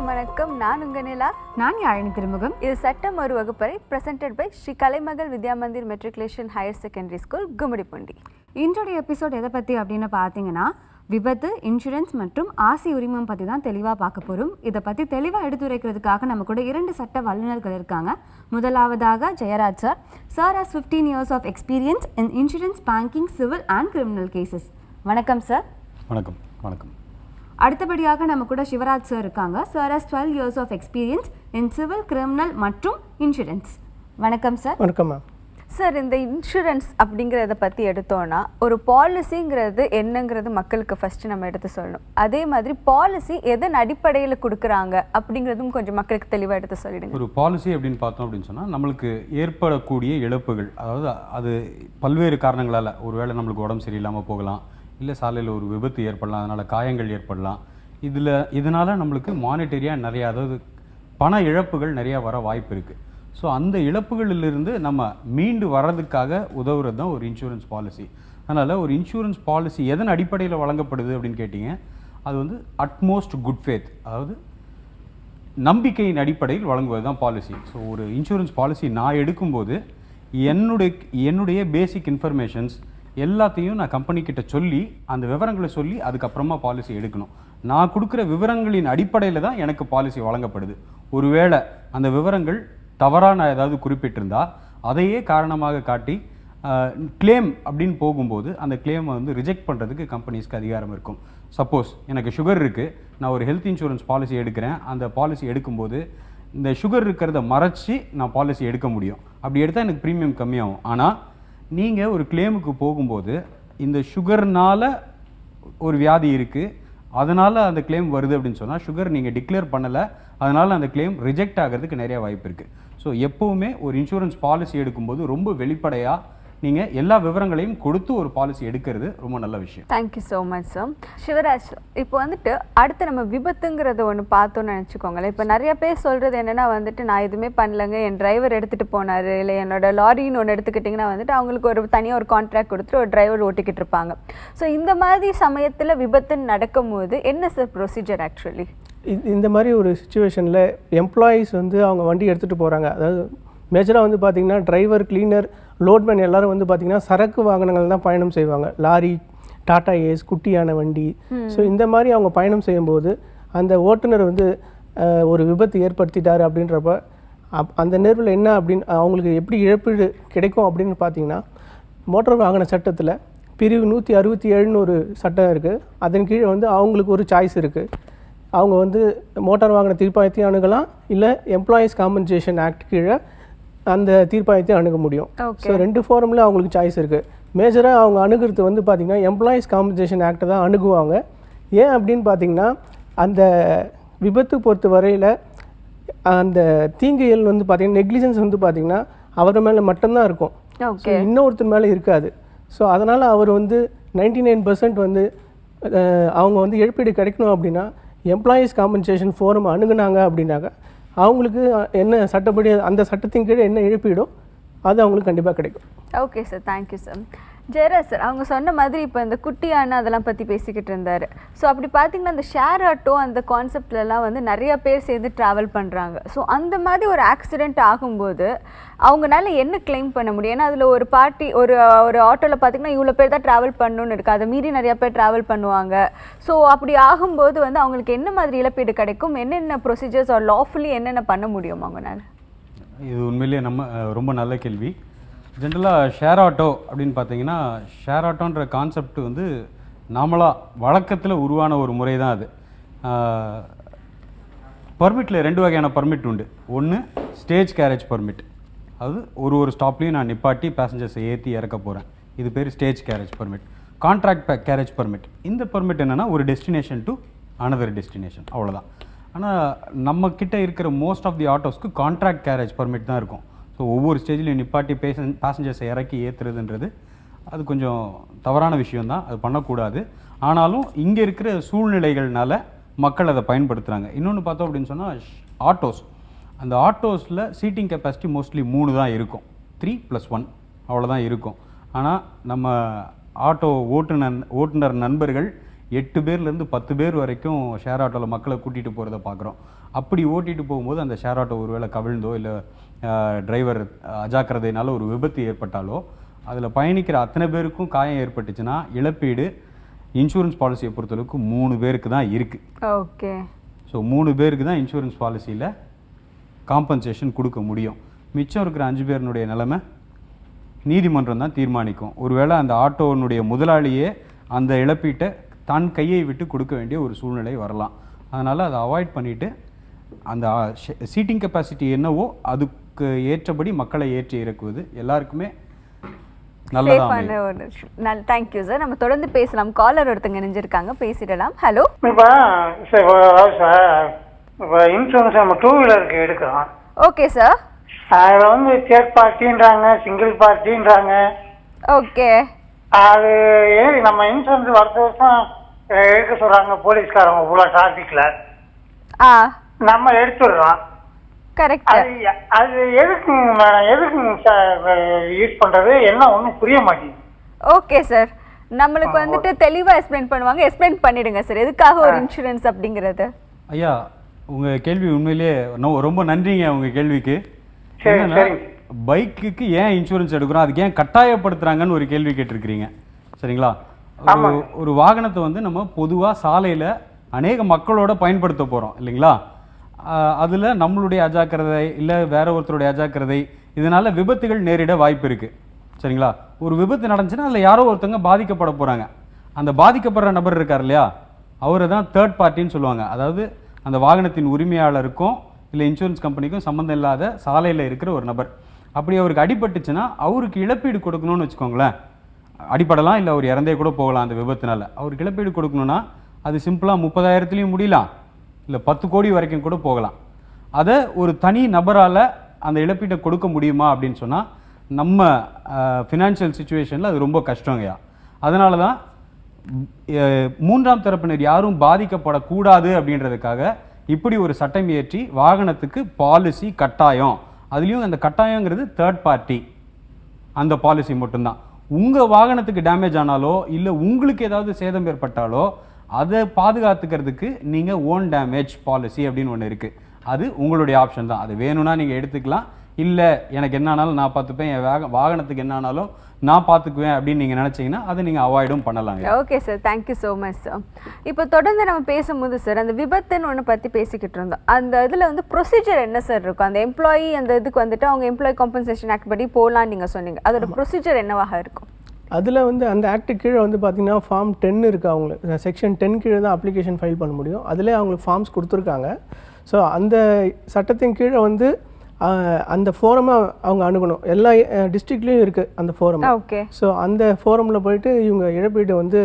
அனைவருக்கும் வணக்கம். நான் உங்க நிலா. நான் யாழினி திருமுகம். இது சட்டம் ஒரு வகுப்பறை presented by Shri Kalaimagal Vidya Mandir matriculation higher secondary school Gummidipoondi. இன்றைய எபிசோட் எதை பற்றி அப்படின்னு பார்த்தீங்கன்னா விபத்து, இன்சூரன்ஸ் மற்றும் ஆசி உரிமம் பற்றி தான் தெளிவாக பார்க்க போகிறோம். இதை பற்றி தெளிவாக எடுத்துரைக்கிறதுக்காக நம்ம கூட 2 சட்ட வல்லுநர்கள் இருக்காங்க. முதலாவதாக Jayaraj sir. Sir has 15 years of experience in insurance, banking, civil and criminal cases. வணக்கம் சார். வணக்கம். வணக்கம். அடுத்தபடியாக நம்ம கூட சிவராஜ் சார் இருக்காங்க. Sir has 12 years of experience in civil, criminal மற்றும் இன்சூரன்ஸ். வணக்கம் சார். வணக்கம் மேம். சார், இந்த இன்சூரன்ஸ் அப்படிங்கிறத பற்றி எடுத்தோன்னா ஒரு பாலிசிங்கிறது என்னங்கிறது மக்களுக்கு ஃபஸ்ட்டு நம்ம எடுத்து சொல்லணும். அதே மாதிரி பாலிசி எதன் அடிப்படையில் கொடுக்குறாங்க அப்படிங்கிறதும் கொஞ்சம் மக்களுக்கு தெளிவாக எடுத்து சொல்லிடுங்க. ஒரு பாலிசி அப்படின்னு பார்த்தோம் அப்படின்னு சொன்னால் நம்மளுக்கு ஏற்படக்கூடிய இழப்புகள், அதாவது அது பல்வேறு காரணங்களால், ஒருவேளை நம்மளுக்கு உடம்பு சரியில்லாமல் போகலாம், இல்லை சாலையில் ஒரு விபத்து ஏற்படலாம், அதனால் காயங்கள் ஏற்படலாம். இதனால் நம்மளுக்கு மானிட்டரியாக நிறையா, அதாவது பண இழப்புகள் நிறையா வர வாய்ப்பு இருக்குது. ஸோ அந்த இழப்புகளிலிருந்து நம்ம மீண்டு வர்றதுக்காக உதவுறது தான் ஒரு இன்சூரன்ஸ் பாலிசி. அதனால் ஒரு இன்சூரன்ஸ் பாலிசி எதன் அடிப்படையில் வழங்கப்படுது அப்படின்னு கேட்டிங்க, அது வந்து அட்மோஸ்ட் குட் ஃபேத், அதாவது நம்பிக்கையின் அடிப்படையில் வழங்குவது தான் பாலிசி. ஸோ ஒரு இன்சூரன்ஸ் பாலிசி நான் எடுக்கும்போது என்னுடைய பேசிக் இன்ஃபர்மேஷன்ஸ் எல்லாத்தையும் நான் கம்பெனிக்கிட்ட சொல்லி, அந்த விவரங்களை சொல்லி அதுக்கப்புறமா பாலிசி எடுக்கணும். நான் கொடுக்குற விவரங்களின் அடிப்படையில் தான் எனக்கு பாலிசி வழங்கப்படுது. ஒருவேளை அந்த விவரங்கள் தவறான ஏதாவது குறிப்பிட்டிருந்தா அதையே காரணமாக காட்டி கிளைம் அப்படின்னு போகும்போது அந்த கிளைமை வந்து ரிஜெக்ட் பண்ணுறதுக்கு கம்பெனிஸ்க்கு அதிகாரம் இருக்கும். சப்போஸ் எனக்கு சுகர் இருக்குது, நான் ஒரு ஹெல்த் இன்சூரன்ஸ் பாலிசி எடுக்கிறேன், அந்த பாலிசி எடுக்கும்போது இந்த சுகர் இருக்கிறத மறைச்சி நான் பாலிசி எடுக்க முடியும். அப்படி எடுத்தால் எனக்கு ப்ரீமியம் கம்மியாகும். ஆனால் நீங்கள் ஒரு கிளைமுக்கு போகும்போது இந்த சுகர்னால் ஒரு வியாதி இருக்குது, அதனால் அந்த கிளைம் வருது அப்படின்னு சொன்னால் சுகர் நீங்கள் டிக்ளேர் பண்ணலை, அதனால் அந்த கிளைம் ரிஜெக்ட் ஆகிறதுக்கு நிறைய வாய்ப்பு இருக்குது. ஸோ எப்போவுமே ஒரு இன்சூரன்ஸ் பாலிசி எடுக்கும்போது ரொம்ப வெளிப்படையாக நீங்கள் எல்லா விவரங்களையும் கொடுத்து ஒரு பாலிசி எடுக்கிறது ரொம்ப நல்ல விஷயம். Thank you so much sir. Sivaraj, இப்போ வந்துட்டு அடுத்து நம்ம விபத்துங்கிறத ஒன்று பார்த்தோன்னு நினச்சிக்கோங்களேன். இப்போ நிறைய பேர் சொல்கிறது என்னென்னா வந்துட்டு நான் எதுவுமே பண்ணலைங்க, என் டிரைவர் எடுத்துகிட்டு போனார், இல்லை என்னோட லாரின்னு ஒன்று எடுத்துக்கிட்டிங்கன்னா வந்துட்டு அவங்களுக்கு ஒரு தனியாக ஒரு கான்ட்ராக்ட் கொடுத்துட்டு ஒரு டிரைவர் ஓட்டிக்கிட்டு இருப்பாங்க. ஸோ இந்த மாதிரி சமயத்தில் விபத்துன்னு நடக்கும்போது என்ன சார் ப்ரொசீஜர் ஆக்சுவலி? இந்த மாதிரி ஒரு சுச்சுவேஷனில் எம்ப்ளாயீஸ் வந்து அவங்க வண்டி எடுத்துகிட்டு போகிறாங்க. அதாவது மேஜராக வந்து பார்த்திங்கன்னா டிரைவர், கிளீனர், லோட்மேன் எல்லோரும் வந்து பார்த்திங்கன்னா சரக்கு வாகனங்கள் தான் பயணம் செய்வாங்க. லாரி, டாடா ஏஸ், குட்டியான வண்டி. ஸோ இந்த மாதிரி அவங்க பயணம் செய்யும்போது அந்த ஓட்டுநர் வந்து ஒரு விபத்து ஏற்படுத்திட்டார் அப்படின்றப்ப அந்த நேர்வில் என்ன அப்படின்னு அவங்களுக்கு எப்படி இழப்பீடு கிடைக்கும் அப்படின்னு பார்த்திங்கன்னா, மோட்டார் வாகன சட்டத்தில் பிரிவு 167ன்னு ஒரு சட்டம் இருக்குது. அதன் கீழே வந்து அவங்களுக்கு ஒரு சாய்ஸ் இருக்குது. அவங்க வந்து மோட்டார் வாகன தீர்ப்பாயத்தையும் அணுகலாம், இல்லை எம்ப்ளாயீஸ் காம்பன்சேஷன் ஆக்ட் கீழே அந்த தீர்ப்பாயத்தையும் அணுக முடியும். ஸோ 2 ஃபோரமில் அவங்களுக்கு சாய்ஸ் இருக்குது. மேஜராக அவங்க அணுகிறது வந்து பார்த்திங்கன்னா எம்ப்ளாயீஸ் காம்பன்சேஷன் ஆக்டை தான் அணுகுவாங்க. ஏன் அப்படின்னு பார்த்திங்கன்னா, அந்த விபத்து பொறுத்த வரையில் அந்த தீங்குகள் வந்து பார்த்திங்கன்னா நெக்லிஜென்ஸ் வந்து பார்த்திங்கன்னா அவர் மேலே மட்டும்தான் இருக்கும், இன்னொருத்தர் மேலே இருக்காது. ஸோ அதனால் அவர் வந்து 99% வந்து அவங்க வந்து இழப்பீடு கிடைக்கணும் அப்படின்னா எம்ப்ளாயீஸ் காம்பன்சேஷன் ஃபோரம் அணுகுனாங்க அப்படின்னாக்க அவங்களுக்கு என்ன சட்டப்படி அந்த சட்டத்தின் கீழே என்ன இழப்பீடோ அது அவங்களுக்கு கண்டிப்பாக கிடைக்கும். Okay sir, thank you sir. Jayaraj sir, அவங்க சொன்ன மாதிரி இப்போ இந்த குட்டியான அதெல்லாம் பற்றி பேசிக்கிட்டு இருந்தார். ஸோ அப்படி பார்த்தீங்கன்னா அந்த ஷேர் ஆட்டோ அந்த கான்செப்ட்லலாம் வந்து நிறைய பேர் சேர்ந்து ட்ராவல் பண்ணுறாங்க. ஸோ அந்த மாதிரி ஒரு ஆக்சிடெண்ட் ஆகும்போது அவங்களால என்ன கிளைம் பண்ண முடியும்? ஏன்னா அதில் ஒரு பார்ட்டி ஒரு ஆட்டோவில் பார்த்திங்கன்னா இவ்வளோ பேர் தான் ட்ராவல் பண்ணணும்னு இருக்குது, அதை மீறி நிறையா பேர் ட்ராவல் பண்ணுவாங்க. ஸோ அப்படி ஆகும்போது வந்து அவங்களுக்கு என்ன மாதிரி இழப்பீடு கிடைக்கும், என்னென்ன ப்ரொசீஜர்ஸ் ஆர் லாஃபுல்லி என்னென்ன பண்ண முடியும் அவங்களால? இது உண்மையிலேயே ரொம்ப நல்ல கேள்வி. ஜென்ரலாக ஷேர் ஆட்டோ அப்படின்னு பார்த்தீங்கன்னா, ஷேர் ஆட்டோன்ற கான்செப்ட் வந்து நாமளாக வழக்கத்தில் உருவான ஒரு முறை தான் அது. பர்மிட்டில் 2 வகையான பர்மிட் உண்டு. ஒன்று ஸ்டேஜ் கேரேஜ் பர்மிட், அது ஒரு ஸ்டாப்லேயும் நான் நிப்பாட்டி பேசஞ்சர்ஸை ஏற்றி இறக்க போகிறேன், இது பேர் stage carriage permit. Contract carriage permit, இந்த பர்மிட் என்னென்னா ஒரு டெஸ்டினேஷன் டு அனதர் டெஸ்டினேஷன், அவ்வளோதான். ஆனால் நம்மக்கிட்ட இருக்கிற மோஸ்ட் ஆஃப் தி ஆட்டோஸ்க்கு கான்ட்ராக்ட் கேரேஜ் பர்மிட் தான் இருக்கும். ஸோ ஒவ்வொரு ஸ்டேஜ்லையும் நிப்பாட்டி பேசஞ்சர்ஸை இறக்கி ஏற்றுறதுன்றது அது கொஞ்சம் தவறான விஷயந்தான், அது பண்ணக்கூடாது. ஆனாலும் இங்கே இருக்கிற சூழ்நிலைகள்னால மக்கள் அதை பயன்படுத்துகிறாங்க. இன்னொன்று பார்த்தோம் அப்படின்னு சொன்னால் ஆட்டோஸ், அந்த ஆட்டோஸில் சீட்டிங் கெப்பாசிட்டி மோஸ்ட்லி 3 தான் இருக்கும், 3+1 அவ்வளோதான் இருக்கும். ஆனால் நம்ம ஆட்டோ ஓட்டுநர் நண்பர்கள் 8 பேர்லேருந்து 10 பேர் வரைக்கும் ஷேர் ஆட்டோவில் மக்களை கூட்டிகிட்டு போகிறத பார்க்குறோம். அப்படி ஓட்டிகிட்டு போகும்போது அந்த ஷேர் ஆட்டோ ஒருவேளை கவிழ்ந்தோ இல்லை டிரைவர் அஜாக்கிரதையினால ஒரு விபத்து ஏற்பட்டாலோ அதில் பயணிக்கிற அத்தனை பேருக்கும் காயம் ஏற்பட்டுச்சுன்னா இழப்பீடு இன்சூரன்ஸ் பாலிசியை பொறுத்தளவுக்கு 3 பேருக்கு தான் இருக்குது. ஓகே. ஸோ 3 பேருக்கு தான் இன்சூரன்ஸ் பாலிசியில் காம்பன்சேஷன் கொடுக்க முடியும். மிச்சம் இருக்கிற 5 பேருனுடைய நிலைமை நீதிமன்றம் தான் தீர்மானிக்கும். ஒருவேளை அந்த ஆட்டோனுடைய முதலாளியே அந்த இழப்பீட்டை தன் கையை விட்டு கொடுக்க வேண்டிய ஒரு சூழ்நிலை வரலாம். அதனால் அதை அவாய்ட் பண்ணிவிட்டு அந்த சீட்டிங் கெப்பாசிட்டி என்னவோ அதுக்கு ஏற்றபடி மக்களை ஏற்றி இறக்குவது எல்லாருக்குமே சேஃபான ஒரு விஷயம். Thank you sir. நம்ம தொடர்ந்து பேசலாம். காலர் ஒருத்தங்க இணைஞ்சிருக்காங்க, பேசிடலாம். ஹலோ. இப்போ இன்சூரன்ஸ் நம்ம 2 வீலருக்கு எடுக்கிறோம். Okay sir. அதில் வந்து தேர்ட் பார்ட்டின்றாங்க, சிங்கிள் பார்ட்டின்றாங்க. ஓகே. அது நம்ம இன்சூரன்ஸ் வருஷம் எடுக்க சொல்கிறாங்க போலீஸ்காரங்க ஃபுல்லாக டிராஃபிக்கில். நம்ம எடுத்துடுறோம். கரெக்ட். அது எதுக்குங்க யூஸ் பண்ணுறது என்ன ஒன்றும் புரிய மாட்டேங்குது. ஓகே சார், நம்மளுக்கு வந்துட்டு தெளிவாக எக்ஸ்பிளைன் பண்ணுவாங்க. எக்ஸ்பிளைன் பண்ணிடுங்க சார், எதுக்காக ஒரு இன்சூரன்ஸ் அப்படிங்கிறது. ஐயா, உங்கள் கேள்வி உண்மையிலேயே ரொம்ப நன்றிங்க. உங்கள் கேள்விக்கு பைக்குக்கு ஏன் இன்சூரன்ஸ் எடுக்கிறோம், அதுக்கு ஏன் கட்டாயப்படுத்துறாங்கன்னு ஒரு கேள்வி கேட்டிருக்கிறீங்க. சரிங்களா? ஒரு வாகனத்தை வந்து நம்ம பொதுவாக சாலையில் அநேக மக்களோட பயன்படுத்த போகிறோம் இல்லைங்களா? அதில் நம்மளுடைய அஜாக்கிரதை இல்லை வேற ஒருத்தருடைய அஜாக்கிரதை இதனால் விபத்துகள் நேரிட வாய்ப்பு இருக்குது. சரிங்களா? ஒரு விபத்து நடந்துச்சுன்னா அதில் யாரோ ஒருத்தவங்க பாதிக்கப்பட போகிறாங்க. அந்த பாதிக்கப்படுற நபர் இருக்கார் இல்லையா, அவரை தான் தேர்ட் பார்ட்டின்னு சொல்லுவாங்க. அதாவது அந்த வாகனத்தின் உரிமையாளருக்கும் இல்லை இன்சூரன்ஸ் கம்பெனிக்கும் சம்மந்தம் இல்லாத சாலையில் இருக்கிற ஒரு நபர். அப்படி அவருக்கு அடிபட்டுச்சுன்னா அவருக்கு இழப்பீடு கொடுக்கணும்னு வச்சுக்கோங்களேன். அடிப்படலாம், இல்லை அவர் இறந்தே கூட போகலாம் அந்த விபத்துனால. அவருக்கு இழப்பீடு கொடுக்கணும்னா அது சிம்பிளாக 30,000லையும் முடியலாம், இல்லை 10 கோடி வரைக்கும் கூட போகலாம். அதை ஒரு தனி நபரால் அந்த இழப்பீட்டை கொடுக்க முடியுமா அப்படின்னு சொன்னால் நம்ம ஃபினான்ஷியல் சுச்சுவேஷனில் அது ரொம்ப கஷ்டங்கய்யா. அதனால தான் 3ஆம் தரப்பினர் யாரும் பாதிக்கப்படக்கூடாது அப்படின்றதுக்காக இப்படி ஒரு சட்டம் இயற்றி வாகனத்துக்கு பாலிசி கட்டாயம். அதுலேயும் அந்த கட்டாயங்கிறது தேர்ட் பார்ட்டி, அந்த பாலிசி மட்டும்தான். உங்கள் வாகனத்துக்கு டேமேஜ் ஆனாலோ இல்லை உங்களுக்கு ஏதாவது சேதம் ஏற்பட்டாலோ அதை பாதுகாத்துக்கிறதுக்கு நீங்கள் ஓன் டேமேஜ் பாலிசி அப்படின்னு ஒன்று இருக்குது. அது உங்களுடைய ஆப்ஷன் தான். அது வேணும்னா நீங்கள் எடுத்துக்கலாம், இல்லை எனக்கு என்ன ஆனாலும் நான் பார்த்துப்பேன், என் வாகனத்துக்கு என்ன ஆனாலும் நான் பார்த்துக்குவேன் அப்படின்னு நீங்கள் நினச்சிங்கன்னா அதை நீங்கள் அவாய்டும் பண்ணலாங்க. Okay sir, thank you so much sir. இப்போ தொடர்ந்து நம்ம பேசும்போது சார் அந்த விபத்துன்னு ஒன்று பற்றி பேசிக்கிட்டு இருந்தோம். அந்த இதில் வந்து ப்ரொசீஜர் என்ன சார் இருக்கும்? அந்த எம்ப்ளாயி அந்த இதுக்கு வந்துட்டு அவங்க எம்ப்ளாயி காம்பன்சேஷன் ஆக்ட் படி போகலான்னு நீங்கள் சொன்னீங்க. அதோட ப்ரொசீஜர் என்னவாக இருக்கும்? அதில் வந்து அந்த ஆக்ட் கீழே வந்து பார்த்திங்கன்னா ஃபார்ம் 10 இருக்குது. அவங்களுக்கு செக்ஷன் 10 கீழே தான் அப்ளிகேஷன் ஃபைல் பண்ண முடியும். அதிலே அவங்களுக்கு ஃபார்ம்ஸ் கொடுத்துருக்காங்க. ஸோ அந்த சட்டத்தின் கீழே வந்து அந்த ஃபோரமை அவங்க அணுகணும். எல்லா டிஸ்ட்ரிக்ட்லேயும் இருக்குது அந்த ஃபோரம். ஓகே. ஸோ அந்த ஃபோரமில் போயிட்டு இவங்க இழப்பீடு வந்து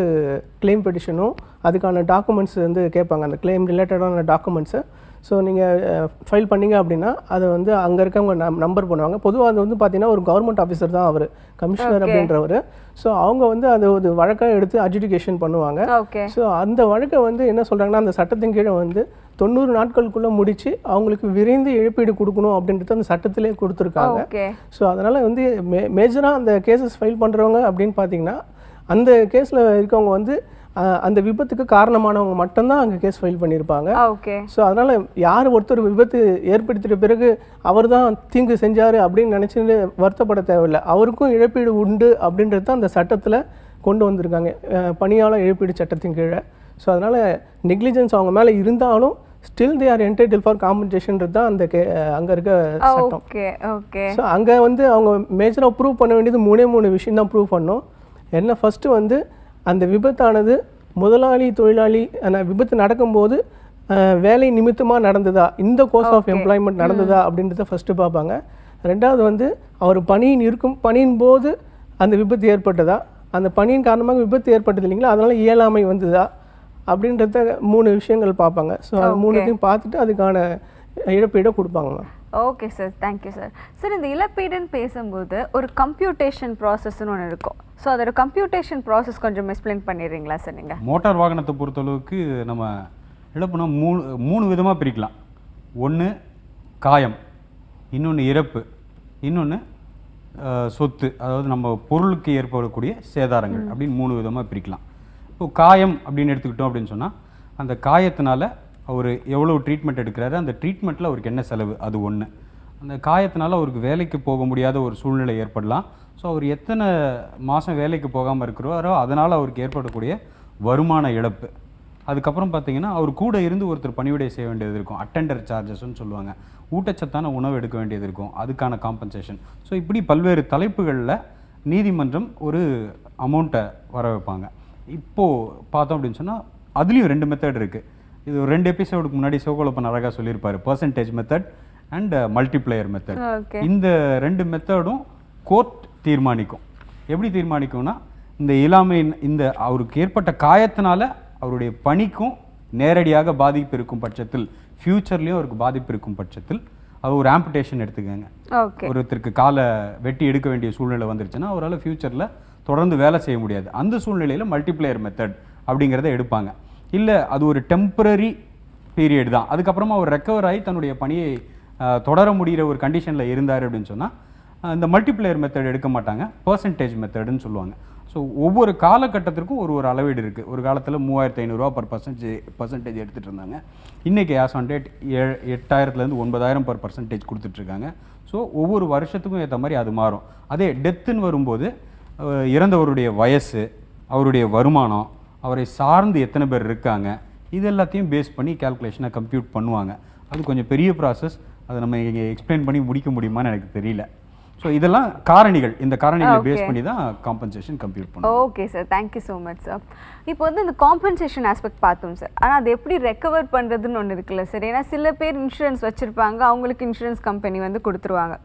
கிளைம் பெட்டிஷனும் அதுக்கான டாக்குமெண்ட்ஸ் வந்து கேட்பாங்க, அந்த கிளைம் ரிலேட்டடான டாக்குமெண்ட்ஸை. ஸோ நீங்கள் ஃபைல் பண்ணிங்க அப்படின்னா அதை வந்து அங்கே இருக்கவங்க நம்பர் பண்ணுவாங்க. பொதுவாக அது வந்து பார்த்தீங்கன்னா ஒரு கவர்மெண்ட் ஆஃபீஸர் தான் அவர், கமிஷனர் அப்படின்றவர். ஸோ அவங்க வந்து அதை ஒரு வழக்காக எடுத்து அட்ஜுடிகேஷன் பண்ணுவாங்க. ஸோ அந்த வழக்கை வந்து என்ன சொல்கிறாங்கன்னா அந்த சட்டத்தின் கீழே வந்து 90 நாட்களுக்குள்ளே முடித்து அவங்களுக்கு விரைந்து இழப்பீடு கொடுக்கணும் அப்படின்றது அந்த சட்டத்திலே கொடுத்துருக்காங்க. ஸோ அதனால் வந்து மேஜராக அந்த கேசஸ் ஃபைல் பண்ணுறவங்க அப்படின்னு பார்த்தீங்கன்னா அந்த கேஸில் இருக்கவங்க வந்து அந்த விபத்துக்கு காரணமானவங்க மட்டும்தான் அங்கே கேஸ் ஃபைல் பண்ணியிருப்பாங்க. ஸோ அதனால் யார் ஒருத்தர் விபத்து ஏற்படுத்திட்ட பிறகு அவர் தான் தீங்கு செஞ்சார் அப்படின்னு நினச்சிட்டு வருத்தப்பட தேவையில்லை. அவருக்கும் இழப்பீடு உண்டு அப்படின்றது தான் அந்த சட்டத்தில் கொண்டு வந்திருக்காங்க, பணியாளர் இழப்பீடு சட்டத்தின் கீழே. ஸோ அதனால் நெக்லிஜென்ஸ் அவங்க மேலே இருந்தாலும் still they are entitled for காம்பன்சேஷன்றது தான் அந்த அங்கே இருக்க சட்டம். ஸோ அங்கே வந்து அவங்க மேஜராக ப்ரூவ் பண்ண வேண்டியது 3 விஷயம் தான் ப்ரூவ் பண்ணோம். என்ன ஃபஸ்ட்டு வந்து அந்த விபத்தானது முதலாளி தொழிலாளி விபத்து நடக்கும்போது வேலை நிமித்தமாக நடந்ததா, இந்த கோர்ஸ் ஆஃப் எம்ப்ளாய்மெண்ட் நடந்ததா அப்படின்றத ஃபஸ்ட்டு பார்ப்பாங்க. ரெண்டாவது வந்து அவர் பணியின் போது அந்த விபத்து ஏற்பட்டதா, அந்த பணியின் காரணமாக விபத்து ஏற்பட்டது இல்லைங்களா, அதனால் இயலாமை வந்ததா அப்படின்றத 3 விஷயங்கள் பார்ப்பாங்க. ஸோ அது 3த்தையும் பார்த்துட்டு அதுக்கான இழப்பீடை கொடுப்பாங்க. Okay sir, thank you sir. Sir இந்த இழப்பீடுன்னு பேசும்போது ஒரு கம்ப்யூட்டேஷன் ப்ராசஸ்ன்னு ஒன்று இருக்கும். ஸோ அதோட கம்ப்யூட்டேஷன் ப்ராசஸ் கொஞ்சம் எக்ஸ்பிளைன் பண்ணிடுறீங்களா சார் நீங்கள்? மோட்டார் வாகனத்தை பொறுத்தளவுக்கு நம்ம இழப்புனா 3 விதமாக பிரிக்கலாம். ஒன்று காயம், இன்னொன்று இறப்பு, இன்னொன்று சொத்து, அதாவது நம்ம பொருளுக்கு ஏற்படக்கூடிய சேதாரங்கள் அப்படின்னு 3 விதமாக பிரிக்கலாம். இப்போ காயம் அப்படின்னு எடுத்துக்கிட்டோம் அப்படின்னு சொன்னால் அந்த காயத்தினால அவர் எவ்வளோ ட்ரீட்மெண்ட் எடுக்கிறாரு, அந்த ட்ரீட்மெண்ட்டில் அவருக்கு என்ன செலவு, அது ஒன்று. அந்த காயத்தினால அவருக்கு வேலைக்கு போக முடியாத ஒரு சூழ்நிலை ஏற்படலாம். ஸோ அவர் எத்தனை மாதம் வேலைக்கு போகாமல் இருக்கிறாரோ அதனால் அவருக்கு ஏற்படக்கூடிய வருமான இழப்பு. அதுக்கப்புறம் பார்த்தீங்கன்னா அவர் கூட இருந்து ஒருத்தர் பணிவிடை செய்ய வேண்டியது இருக்கும், அட்டெண்டர் சார்ஜஸ்ன்னு சொல்லுவாங்க, ஊட்டச்சத்தான உணவு எடுக்க வேண்டியது இருக்கும், அதுக்கான காம்பன்சேஷன். ஸோ இப்படி பல்வேறு தலைப்புகளில் நீதிமன்றம் ஒரு அமௌண்ட்டை வர வைப்பாங்க. இப்போது பார்த்தோம் அப்படின்னு சொன்னால் அதுலேயும் 2 மெத்தட் இருக்குது. இது ஒரு 2 எபிசோடுக்கு முன்னாடி சிவகோலப்பன் அழகாக சொல்லியிருப்பார், percentage method and multiplier method. இந்த 2 மெத்தடும் கோர்ட் தீர்மானிக்கும். எப்படி தீர்மானிக்கும்னா, இந்த இயலாமை, இந்த அவருக்கு ஏற்பட்ட காயத்தினால அவருடைய பணிக்கும் நேரடியாக பாதிப்பு இருக்கும் பட்சத்தில், ஃப்யூச்சர்லேயும் அவருக்கு பாதிப்பு இருக்கும் பட்சத்தில், அது ஒரு ஆம்புடேஷன் எடுத்துக்கோங்க. ஒருத்தருக்கு காலை வெட்டி எடுக்க வேண்டிய சூழ்நிலை வந்துருச்சுன்னா அவரால் ஃப்யூச்சரில் தொடர்ந்து வேலை செய்ய முடியாது. அந்த சூழ்நிலையில் மல்டிப்ளையர் மெத்தட் அப்படிங்கிறத எடுப்பாங்க. இல்லை அது ஒரு டெம்பரரி பீரியட் தான், அதுக்கப்புறமா அவர் ரெக்கவர் ஆகி தன்னுடைய பணியை தொடர முடிகிற ஒரு கண்டிஷனில் இருந்தார் அப்படின்னு சொன்னால் இந்த மல்டிப்ளையர் மெத்தட் எடுக்க மாட்டாங்க, பர்சன்டேஜ் மெத்தடுன்னு சொல்லுவாங்க. ஸோ ஒவ்வொரு காலகட்டத்திற்கும் ஒரு அளவீடு இருக்குது. ஒரு காலத்தில் 3500 பர் பர்சன்டேஜ் எடுத்துகிட்டு இருந்தாங்க. இன்றைக்கி as on date 8000 9,000 per percentage கொடுத்துட்ருக்காங்க. ஸோ ஒவ்வொரு வருஷத்துக்கும் ஏற்ற மாதிரி அது மாறும். அதே டெத்துன்னு வரும்போது இறந்தவருடைய வயசு, அவருடைய வருமானம், அவரை சார்ந்து எத்தனை பேர் இருக்காங்க, இது எல்லாத்தையும் பேஸ் பண்ணி கேல்குலேஷனை கம்ப்யூட் பண்ணுவாங்க. அது கொஞ்சம் பெரிய ப்ராசஸ், அதை நம்ம இங்கே எக்ஸ்பிளைன் பண்ணி முடிக்க முடியுமான்னு எனக்கு தெரியல. ஸோ இதெல்லாம் காரணிகள், இந்த காரணிகளை பேஸ் பண்ணி தான் காம்பன்சேஷன் கம்ப்யூட் பண்ணுவோம். Okay sir, thank you so much sir. இப்போ வந்து இந்த காம்பன்சேஷன் ஆஸ்பெக்ட் பார்த்தோம் சார், ஆனால் அது எப்படி ரெக்கவர் பண்ணுறதுன்னு ஒன்று இருக்குல்ல சார். ஏன்னா சில பேர் இன்சூரன்ஸ் வச்சுருப்பாங்க, அவங்களுக்கு இன்சூரன்ஸ் கம்பெனி வந்து கொடுத்துருவாங்க.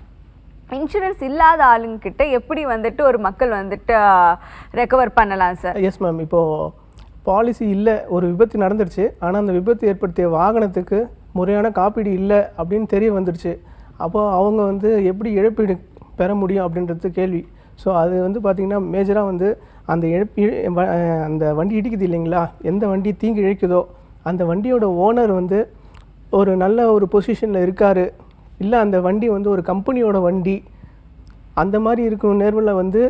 இன்சூரன்ஸ் இல்லாத ஆளுங்கிட்ட எப்படி வந்துட்டு ஒரு மக்கள் வந்துட்டு ரெக்கவர் பண்ணலாம் சார்? எஸ் மேம், இப்போது பாலிசி இல்லை, ஒரு விபத்து நடந்துருச்சு, ஆனால் அந்த விபத்து ஏற்படுத்திய வாகனத்துக்கு முறையான காப்பீடு இல்லை அப்படின்னு தெரிய வந்துடுச்சு. அப்போது அவங்க வந்து எப்படி இழப்பீடு பெற முடியும் அப்படின்றது கேள்வி. ஸோ அது வந்து பார்த்திங்கன்னா மேஜராக வந்து அந்த அந்த வண்டி இடிக்குது இல்லைங்களா, எந்த வண்டி தீங்கு இழைக்குதோ அந்த வண்டியோட ஓனர் வந்து ஒரு நல்ல ஒரு பொசிஷனில் இருக்கார், இல்லை அந்த வண்டி வந்து ஒரு கம்பெனியோட வண்டி, அந்த மாதிரி இருக்கும் நேர்வில் வந்து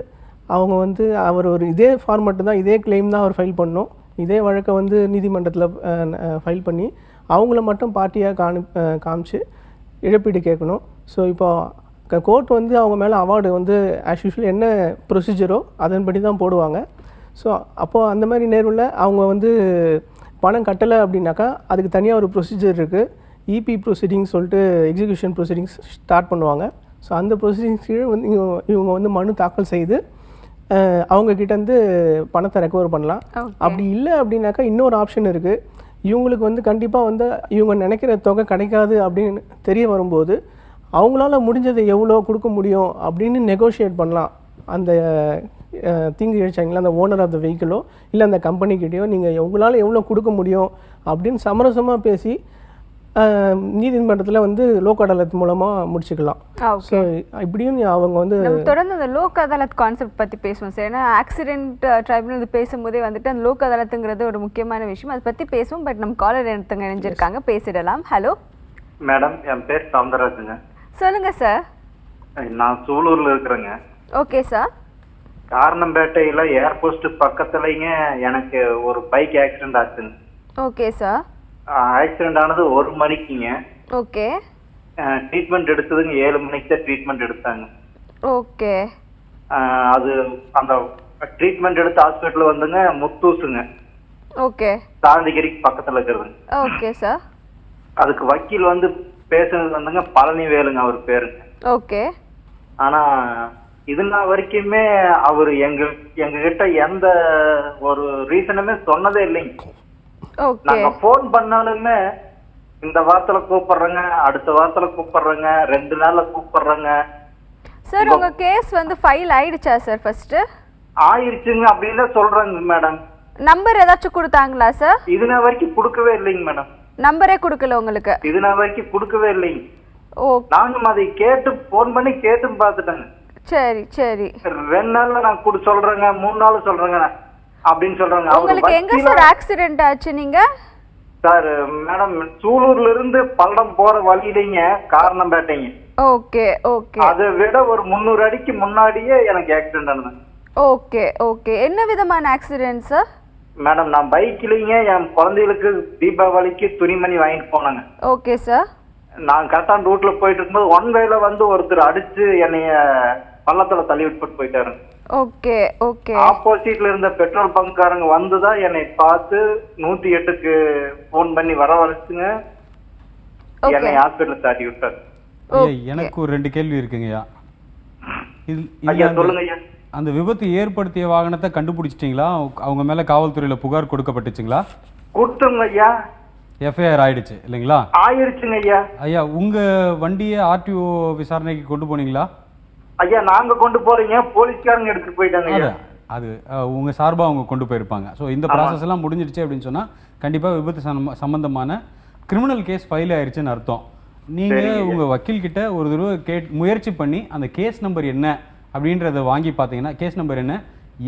அவங்க வந்து அவர் ஒரு இதே ஃபார்மேட்டு தான், இதே கிளைம் தான் அவர் ஃபைல் பண்ணணும். இதே வழக்கை வந்து நீதிமன்றத்தில் ஃபைல் பண்ணி அவங்கள மட்டும் பார்ட்டியாக காமிச்சு இழப்பீடு கேட்கணும். ஸோ இப்போ கோர்ட் வந்து அவங்க மேலே அவார்டு வந்து ஆஸ் யூஷுவல் என்ன ப்ரொசீஜரோ அதன்படி தான் போடுவாங்க. ஸோ அப்போது அந்த மாதிரி நேர்வில் அவங்க வந்து பணம் கட்டலை அப்படின்னாக்கா அதுக்கு தனியாக ஒரு ப்ரொசீஜர் இருக்குது. இபி ப்ரொசீடிங்ஸ் சொல்லிட்டு எக்ஸிக்யூஷன் ப்ரொசீடிங்ஸ் ஸ்டார்ட் பண்ணுவாங்க. ஸோ அந்த ப்ரொசீடிங்ஸ் கீழே வந்து இவங்க வந்து மனு தாக்கல் செய்து அவங்கக்கிட்டேருந்து பணத்தை ரெக்கவர் பண்ணலாம். அப்படி இல்லை அப்படின்னாக்கா இன்னொரு ஆப்ஷன் இருக்குது. இவங்களுக்கு வந்து கண்டிப்பாக வந்து இவங்க நினைக்கிற தொகை கிடைக்காது அப்படின்னு தெரிய வரும்போது அவங்களால முடிஞ்சதை எவ்வளோ கொடுக்க முடியும் அப்படின்னு நெகோஷியேட் பண்ணலாம். அந்த தீங்கு இழைச்சாங்களா அந்த ஓனர் ஆஃப் த வெஹிக்கிளோ இல்லை அந்த கம்பெனிக்கிட்டேயோ நீங்கள் உங்களால் எவ்வளோ கொடுக்க முடியும் அப்படின்னு சமரசமாக பேசி நீதிமன்றத்தில் வந்து லோக் அதாலத் மூலமாக முடிச்சுக்கலாம். ஸோ இப்படியும் அவங்க வந்து தொடர்ந்து அந்த லோக் அதாலத் கான்செப்ட் பற்றி பேசுவோம் சார். ஏன்னா ஆக்சிடென்ட் ட்ரைபுனல் பேசும்போதே வந்துட்டு அந்த லோக் அதாலத்துங்கிறது ஒரு முக்கியமான விஷயம், அதை பற்றி பேசுவோம். பட் நம்ம காலர் எடுத்துங்க இணைஞ்சிருக்காங்க, பேசிடலாம். ஹலோ மேடம், என் பேர் சவுந்தரராஜுங்க. சொல்லுங்க சார். நான் சூலூர்ல இருக்கிறேங்க. Okay sir. காரணம்பேட்டையில ஏர்போஸ்ட் பக்கத்துலங்க எனக்கு ஒரு பைக் ஆக்சிடென்ட் ஆச்சுங்க. Okay sir. ஆக்சிடென்ட் ஆனது 1 மணிக்குங்க. ஓகே. ட்ரீட்மெண்ட் எடுத்ததுங்க 7 மணிக்கு தான் ட்ரீட்மெண்ட் எடுத்தாங்க. ஓகே. அது அந்த ட்ரீட்மெண்ட் எடுத்த ஹாஸ்பிட்டல் வந்துங்க முத்தூசுங்க. ஓகே. தாந்திகிரிக்கு பக்கத்துல இருக்கிறதுங்க. Okay sir. அதுக்கு வக்கீல் வந்து பேசுனது வந்துங்க பழனிவேலுங்க அவர் பேருங்க. ஓகே. ஆனா இதுனா வரைக்குமே அவரு எங்க கிட்ட எந்த ஒரு ரீசனுமே சொன்னதே இல்லைங்க. நாங்க போன் பண்ணாலுமே இந்த வாரத்துல கூப்பிடுறேங்க, அடுத்த வாரத்துல கூப்பிடுறேங்க, 2 நாள்ல கூப்பிடுறேங்க. சார் உங்க கேஸ் வந்து ஃபைல் ஆயிடுச்சா சார்? ஃபர்ஸ்ட் ஆயிருச்சுங்க அப்படின்னு சொல்றாங்க மேடம். நம்பர் ஏதாச்சும் கொடுத்தாங்களா சார்? இதுனா வரைக்கும் கொடுக்கவே இல்லைங்க மேடம். நம்பரே கொடுக்கல உங்களுக்கு? இதுனா வரைக்கும் கொடுக்கவே இல்லைங்க. ஓ, நானும் அதை கேட்டு போன் பண்ணி கேட்டும் பார்த்துட்டேங்க. சரி சரி. 2 நாள்ல நான் சொல்றேங்க, 3 நாள் சொல்றேங்க அப்படின்னு சொல்றாங்க. உங்களுக்கு எங்க சார் ஆக்சிடென்ட் ஆச்சு? நீங்க சார் மேடம் சூலூர்ல இருந்து பல்லடம் போற வழியிலங்க காரணம்பேட்டைங்க. Okay okay. அதை விட ஒரு 300 அடிக்கு முன்னாடியே எனக்கு ஆக்சிடென்ட் ஆனது. Okay okay. என்ன விதமான ஆக்சிடென்ட் சார்? மேடம் நான் பைக்லீங்க என் குழந்தைகளுக்கு தீபாவளிக்கு துணிமணி வாங்கிட்டு போனாங்க. Okay sir. நான் கரெக்டான ரூட்ல போயிட்டு இருக்கும்போது ஒன் வேல வந்து ஒருத்தர் அடிச்சு என்னைய பள்ளத்துல தள்ளி விட்டு போயிட்டாரு. Okay okay. ஆப்போசிட்ல இருந்த பெட்ரோல் பங்க்காரங்க வந்துதான் என்னை பார்த்து 108க்கு போன் பண்ணி வரவழைச்சுங்க என்னை ஹாஸ்பிட்டல் தாட்டி விட்டாரு. எனக்கு ஒரு 2 கேள்வி இருக்குங்கய்யா. ஐயா சொல்லுங்க ஐயா. அந்த விபத்து ஏற்படுத்திய வாகனத்தை கண்டுபிடிச்சிட்டீங்களா? அவங்க மேல காவல்துறையில புகார் கொடுக்கப்பட்டுச்சுங்களா? கொடுத்துங்க ஐயா. எஃப்ஐஆர் ஆயிடுச்சு இல்லைங்களா? ஆயிருச்சுங்க ஐயா. ஐயா உங்க வண்டியை ஆர்டிஓ விசாரணைக்கு கொண்டு போனீங்களா? ஐயா நாங்க கொண்டு போறீங்க, போலீஸ்காரங்க எடுத்துட்டு போயிட்டாங்க ஐயா. அது உங்க சார்பா அவங்க கொண்டு போயிருப்பாங்க. ஸோ இந்த ப்ராசஸ் எல்லாம் முடிஞ்சிடுச்சு அப்படின்னு சொன்னா கண்டிப்பா விபத்து சம்பந்தமான கிரிமினல் கேஸ் ஃபைல் ஆயிருச்சுன்னு அர்த்தம். நீங்க உங்க வக்கீல் கிட்ட ஒரு தடவை முயற்சி பண்ணி அந்த கேஸ் நம்பர் என்ன அப்படின்றத வாங்கி பார்த்தீங்கன்னா, கேஸ் நம்பர் என்ன,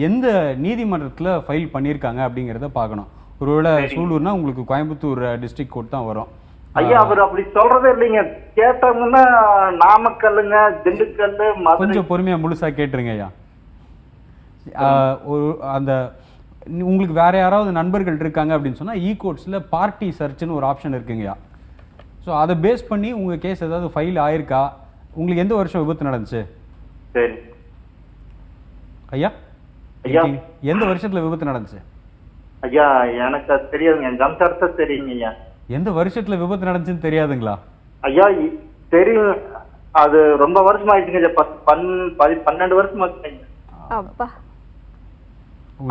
எந்த நீதிமன்றத்தில் ஃபைல் பண்ணியிருக்காங்க அப்படிங்கிறத பார்க்கணும். ஒருவேளை சூலூர்னா உங்களுக்கு கோயம்புத்தூர் டிஸ்ட்ரிக்ட் கோர்ட் தான் வரும். ஐயா அவர் அப்படி சொல்றதே இல்லைங்க. கேட்டவங்கன்னா நாமக்கல்லுங்க, திண்டுக்கல், கொஞ்சம் பொறுமையா முழுசா கேட்டுருங்க ஐயா. ஒரு அந்த உங்களுக்கு வேற யாராவது நண்பர்கள் இருக்காங்க அப்படின்னு சொன்னா இ கோர்ட்ஸ்ல பார்ட்டி சர்ச்னு ஒரு ஆப்ஷன் இருக்குங்கய்யா. ஸோ அதை பேஸ் பண்ணி உங்க கேஸ் ஏதாவது ஃபைல் ஆயிருக்கா? உங்களுக்கு எந்த வருஷம் விபத்து நடந்துச்சு? சரி ஐயா ஐயா எந்த வருஷத்துல விபத்து நடந்துச்சு? ஐயா எனக்கு அது தெரியாதுங்க. ஜம்சார்த்தா தெரியுங்க ஐயா. எந்த வருஷத்துல விபத்து நடந்துச்சுன்னு தெரியாதுங்களா? ஐயா தெரியும், அது ரொம்ப வருஷம் ஆயிடுச்சுங்க. 12 வருஷம் ஆச்சுங்க. அப்பா.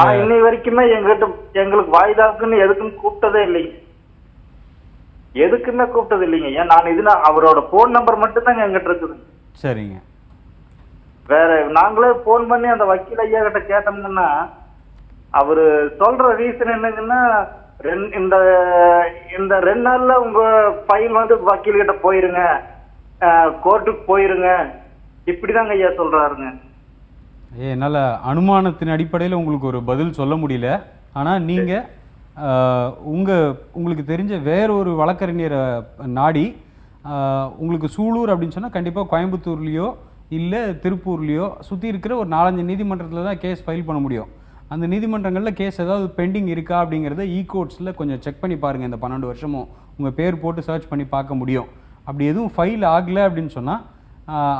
ஆனா இன்னை வரைக்குமே எங்களுக்கு வாய்தாக்குன்னு எதுக்குன்னு கூப்பிட்டதே இல்லைங்க. எதுக்குமே கூப்பிட்டது இல்லைங்க ஐயா. நான் இதுனா அவரோட போன் நம்பர் மட்டும் தாங்க எங்கிட்ட இருக்குது. சரிங்க. வேற நாங்களே போன் பண்ணி அந்த வக்கீல் ஐயா கிட்ட கேட்டோம்னா அவரு சொல்ற ரீசன் என்னங்கன்னா, இந்த 2 நாள்ல உங்க ஃபைல் வந்து வக்கீல் கிட்ட போயிருங்க, கோர்ட்டுக்கு போயிருங்க, இப்படிதாங்க ஐயா சொல்றாருங்க. என்னால் அனுமானத்தின் அடிப்படையில் உங்களுக்கு ஒரு பதில் சொல்ல முடியல. ஆனால் நீங்கள் உங்களுக்கு தெரிஞ்ச வேறொரு வழக்கறிஞரை நாடி உங்களுக்கு சூலூர் அப்படின்னு சொன்னால் கண்டிப்பாக கோயம்புத்தூர்லேயோ இல்லை திருப்பூர்லேயோ சுற்றி இருக்கிற ஒரு 4-5 நீதிமன்றத்தில் தான் கேஸ் ஃபைல் பண்ண முடியும். அந்த நீதிமன்றங்களில் கேஸ் ஏதாவது பெண்டிங் இருக்கா அப்படிங்கிறத இ கோர்ட்ஸில் கொஞ்சம் செக் பண்ணி பாருங்கள். இந்த 12 வருஷமும் உங்கள் பேர் போட்டு சர்ச் பண்ணி பார்க்க முடியும். அப்படி எதுவும் ஃபைல் ஆகலை அப்படின்னு சொன்னால்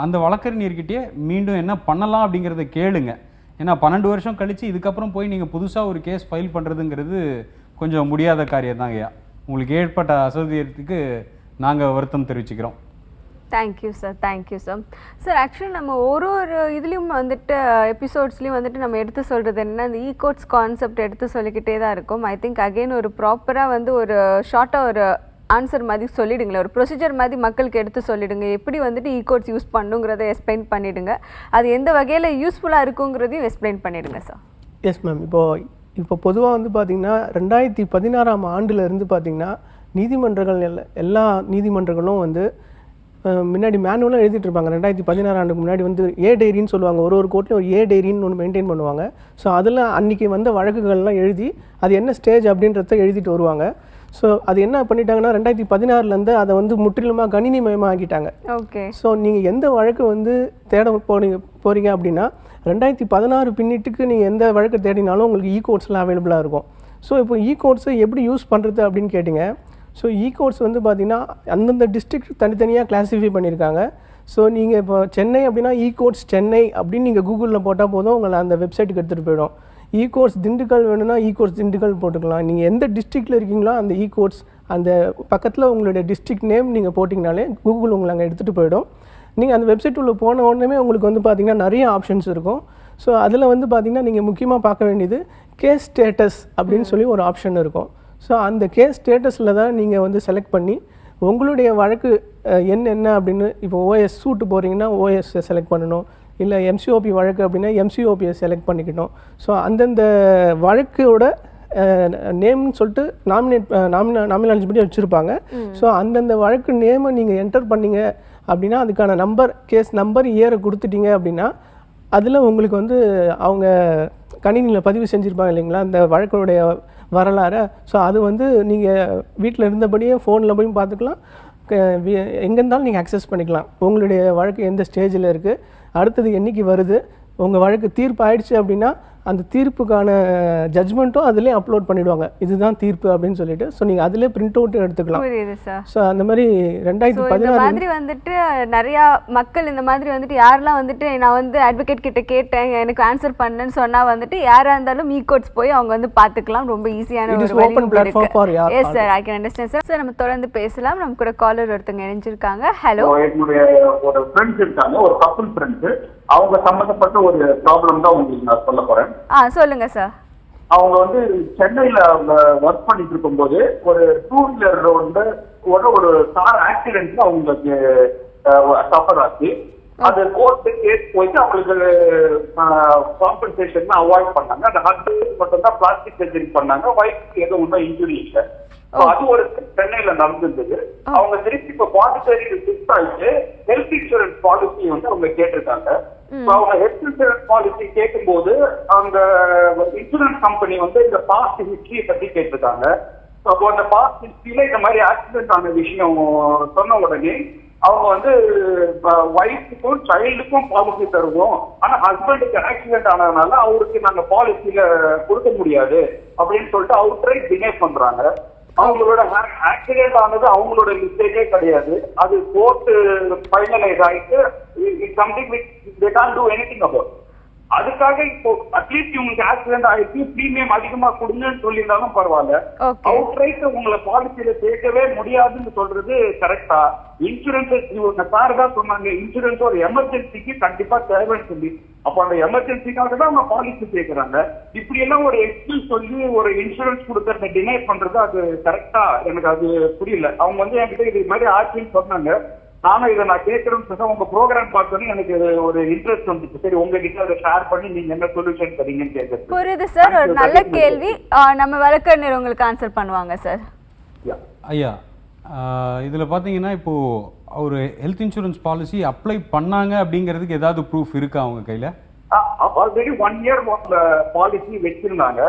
அந்த வழக்கறிஞர்கிட்டயே மீண்டும் என்ன பண்ணலாம் அப்படிங்கிறத கேளுங்க. ஏன்னா 12 வருஷம் கழித்து இதுக்கப்புறம் போய் நீங்கள் புதுசாக ஒரு கேஸ் ஃபைல் பண்ணுறதுங்கிறது கொஞ்சம் முடியாத காரியம் தாங்கய்யா. உங்களுக்கு ஏற்பட்ட அசௌகரியத்துக்கு நாங்கள் வருத்தம் தெரிவிச்சுக்கிறோம். Thank you sir, thank you sir. Sir actually நம்ம ஒரு இதுலேயும் வந்துட்டு எபிசோட்ஸ்லேயும் வந்துட்டு நம்ம எடுத்து சொல்கிறது என்னென்னா, இந்த இ கோர்ட்ஸ் கான்செப்ட் எடுத்து சொல்லிக்கிட்டே தான் இருக்கும். ஐ திங்க் அகெயின் ஒரு ப்ராப்பராக வந்து ஒரு ஷார்ட்டாக ஒரு ஆன்சர் மாதிரி சொல்லிடுங்களேன், ஒரு ப்ரொசீஜர் மாதிரி மக்களுக்கு எடுத்து சொல்லிடுங்க. எப்படி வந்துட்டு இ கோர்ட்ஸ் யூஸ் பண்ணுங்கிறத எக்ஸ்பிளைன் பண்ணிவிடுங்க. அது எந்த வகையில் யூஸ்ஃபுல்லாக இருக்குங்கிறதையும் எக்ஸ்பிளைன் பண்ணிவிடுங்க சார். Yes ma'am. இப்போ பொதுவாக வந்து பார்த்திங்கன்னா 2016ஆம் ஆண்டுலேருந்து பார்த்திங்கன்னா நீதிமன்றங்கள் எல்லா நீதிமன்றங்களும் வந்து முன்னாடி மேனுவலாக எழுதிட்டு இருப்பாங்க. 2016 ஆண்டுக்கு முன்னாடி வந்து ஏ டைரின்னு சொல்லுவாங்க. ஒரு கோர்ட்லையும் ஒரு ஏ டைரின்னு ஒன்று மெயின்டைன் பண்ணுவாங்க. ஸோ அதில் அன்றைக்கி வந்த வழக்குகள்லாம் எழுதி அது என்ன ஸ்டேஜ் அப்படின்றத எழுதிட்டு வருவாங்க. ஸோ அது என்ன பண்ணிட்டாங்கன்னா 2016லேருந்து அதை வந்து முற்றிலுமாக கணினிமயமாக ஆக்கிட்டாங்க. ஓகே. ஸோ நீங்கள் எந்த வழக்கு வந்து தேட போகிறீங்க அப்படின்னா 2016 பின்னிட்டுக்கு நீங்கள் எந்த வழக்கு தேடினாலும் உங்களுக்கு இ கோர்ட்ஸ்லாம் அவைலபிளாக இருக்கும். ஸோ இப்போ இ கோர்ட்ஸை எப்படி யூஸ் பண்ணுறது அப்படின்னு கேட்டிங்க. ஸோ இ கோர்ட்ஸ் வந்து பார்த்திங்கன்னா அந்தந்த டிஸ்ட்ரிக்ட் தனித்தனியாக கிளாஸிஃபை பண்ணியிருக்காங்க. ஸோ நீங்கள் இப்போ சென்னை அப்படின்னா இ கோர்ட்ஸ் சென்னை அப்படின்னு நீங்கள் கூகுளில் போட்டால் போதும், உங்களை அந்த வெப்சைட்டுக்கு எடுத்துகிட்டு போயிடும். இ கோர்ட்ஸ் திண்டுக்கல் வேணும்னா இ கோர்ட்ஸ் திண்டுக்கல் போட்டுக்கலாம். நீங்கள் எந்த டிஸ்ட்ரிக்டில் இருக்கீங்களோ அந்த இ கோர்ட்ஸ் அந்த பக்கத்தில் உங்களுடைய டிஸ்ட்ரிக்ட் நேம் நீங்கள் போட்டிங்கனாலே கூகுள் உங்களை அங்கே எடுத்துகிட்டு போயிடும். நீங்கள் அந்த வெப்சைட் உள்ள போன உடனே உங்களுக்கு வந்து பார்த்திங்கன்னா நிறைய ஆப்ஷன்ஸ் இருக்கும். ஸோ அதில் வந்து பார்த்திங்கன்னா நீங்கள் முக்கியமாக பார்க்க வேண்டியது கேஸ் ஸ்டேட்டஸ் அப்படின்னு சொல்லி ஒரு ஆப்ஷன் இருக்கும். ஸோ அந்த கேஸ் ஸ்டேட்டஸில் தான் நீங்கள் வந்து செலக்ட் பண்ணி உங்களுடைய வழக்கு என்ன அப்படின்னு, இப்போ ஓஎஸ் சூட்டு போகிறீங்கன்னா ஓஎஸ்ஸை செலக்ட் பண்ணணும், இல்லை எம்சிஓபி வழக்கு அப்படின்னா எம்சிஓபியை செலக்ட் பண்ணிக்கணும். ஸோ அந்தந்த வழக்கோட நேம்னு சொல்லிட்டு நாமினாலஜி படி வச்சுருப்பாங்க. ஸோ அந்தந்த வழக்கு நேமை நீங்கள் என்டர் பண்ணீங்க அப்படின்னா அதுக்கான நம்பர் கேஸ் நம்பர் இயரை கொடுத்துட்டீங்க அப்படின்னா அதில் உங்களுக்கு வந்து அவங்க கணினியில் பதிவு செஞ்சுருப்பாங்க இல்லைங்களா அந்த வழக்கோடைய வரலாறு. ஸோ அது வந்து நீங்கள் வீட்டில் இருந்தபடியே ஃபோனில் போய் பார்த்துக்கலாம், எங்கே இருந்தாலும் நீங்கள் அக்சஸ் பண்ணிக்கலாம். உங்களுடைய வழக்கு எந்த ஸ்டேஜில் இருக்குது, அடுத்தது என்றைக்கு வருது, உங்கள் வழக்கு தீர்ப்பு ஆயிடுச்சு அப்படின்னா அந்த தீர்ப்புக்கான ஜட்ஜ்மெண்ட்டும் அதுலேயே அப்லோட் பண்ணிவிடுவாங்க, இதுதான் தீர்ப்பு அப்படின்னு சொல்லிட்டு. ஸோ நீங்கள் அதிலே பிரிண்ட் அவுட்டும் எடுத்துக்கலாம். புரியுது சார். ஸோ அந்த மாதிரி இந்த 2016 மாதிரி வந்துட்டு நிறையா மக்கள் இந்த மாதிரி வந்துட்டு யாரெல்லாம் வந்துட்டு நான் வந்து அட்வொகேட் கிட்ட கேட்டேன் எனக்கு ஆன்சர் பண்ணேன்னு சொன்னால் வந்துட்டு யாராக இருந்தாலும் கோட்ஸ் போய் அவங்க வந்து பார்த்துக்கலாம். ரொம்ப ஈஸியான It ஒரு is open platform for யார். Yes sir, I can understand sir. Sir நம்ம தொடர்ந்து பேசலாம். நம்ம கூட காலர் ஒருத்தங்க இணைஞ்சிருக்காங்க. ஹலோ. என்னுடைய ஒரு ஃப்ரெண்ட்ஸ் இருக்காங்க, ஒரு கப்புள் ஃப்ரெண்ட்ஸ். அவங்க சம்பந்தப்பட்ட ஒரு ப்ராப்ளம் தான் உங்களுக்கு நான் சொல்ல போறேன். சொல்லுங்க சார். அவங்க வந்து சென்னையில அவங்க ஒர்க் பண்ணிட்டு இருக்கும்போது ஒரு 2 வீலர் ரோட்ல ஒரு கார் ஆக்சிடென்ட்ல அவங்களுக்கு சஃபர் ஆச்சு. அது கோர்ட்டு கேஸ் போயிட்டு அவங்களுக்கு காம்பன்சேஷன் அவாய்ட் பண்ணாங்க. அந்த ஹஸ்பண்ட் மட்டும் தான் பிளாஸ்டிக் சர்ஜரி பண்ணாங்க, ஒய்ஃப்க்கு எதுவும் ஒன்றும் இன்ஜுரி இல்லை. அது ஒரு சென்னையில நடந்திருந்தது. அவங்க திருப்பி இப்ப பாண்டிச்சேரிக்கு ஷிஃப்ட் ஆயிட்டு ஹெல்த் இன்சூரன்ஸ் பாலிசி வந்து அவங்க கேட்டிருக்காங்க. அவங்க ஹெல்த் இன்சூரன்ஸ் பாலிசி கேட்கும்போது அந்த இன்சூரன்ஸ் கம்பெனி வந்து இந்த பாஸ்ட் ஹிஸ்டரியை பத்தி கேட்டிருக்காங்க. அப்போ அந்த பாஸ்ட் ஹிஸ்டரியில இந்த மாதிரி ஆக்சிடென்ட் ஆன விஷயம் சொன்ன உடனே அவங்க வந்து ஒய்ஃபுக்கும் சைல்டுக்கும் பாலிசி தருவோம், ஆனா ஹஸ்பண்டுக்கு ஆக்சிடென்ட் ஆனதுனால அவருக்கு நாங்க பாலிசியில கொடுக்க முடியாது அப்படின்னு சொல்லிட்டு அவுட்ரைட் டினை பண்றாங்க. அவங்களோட ஆக்சிடென்ட் ஆனது அவங்களோட மிஸ்டேக்கே கிடையாது. அது கோர்ட் ஃபைனலைஸ் ஆயிட்டு something which they can't to anything about. அதுக்காக இப்போ அட்லீஸ்ட் உங்களுக்கு ஆக்சிடென்ட் ஆயிடுச்சு பிரீமியம் அதிகமா கொடுங்கன்னு சொல்லியிருந்தாலும் பரவாயில்ல, அவுட்ரைட் உங்களை பாலிசியில சேர்க்கவே முடியாதுன்னு சொல்றது கரெக்டா? இன்சூரன்ஸ் சார் தான் சொன்னாங்க, இன்சூரன்ஸ் ஒரு எமர்ஜென்சிக்கு கண்டிப்பா தேவைன்னு சொல்லி. அப்போ அந்த எமர்ஜென்சிக்காக தான் அவங்க பாலிசி சேர்க்கிறாங்க. இப்படி எல்லாம் ஒரு எக்ஸ்கியூஸ் சொல்லி ஒரு இன்சூரன்ஸ் கொடுக்கறத டினை பண்றது அது கரெக்டா? எனக்கு அது புரியல. அவங்க வந்து என்கிட்ட இது மாதிரி ஆச்சுன்னு சொன்னாங்க. நானும் இதை நான் கேட்கறேன்னு சொன்னா உங்க ப்ரோக்ராம் பார்த்தோன்னே எனக்கு ஒரு இன்ட்ரெஸ்ட் வந்துச்சு. சரி உங்ககிட்ட அதை ஷேர் பண்ணி நீங்க என்ன சொல்யூஷன் தரீங்கன்னு கேட்கறது. புரியுது சார், ஒரு நல்ல கேள்வி. நம்ம வழக்கறிஞர் உங்களுக்கு ஆன்சர் பண்ணுவாங்க சார். ஐயா, இதில் பார்த்தீங்கன்னா இப்போது ஒரு ஹெல்த் இன்சூரன்ஸ் பாலிசி அப்ளை பண்ணாங்க அப்படிங்கிறதுக்கு ஏதாவது ப்ரூஃப் இருக்கா அவங்க கையில்? ஆல்ரெடி 1 இயர் பாலிசி வச்சிருந்தாங்க.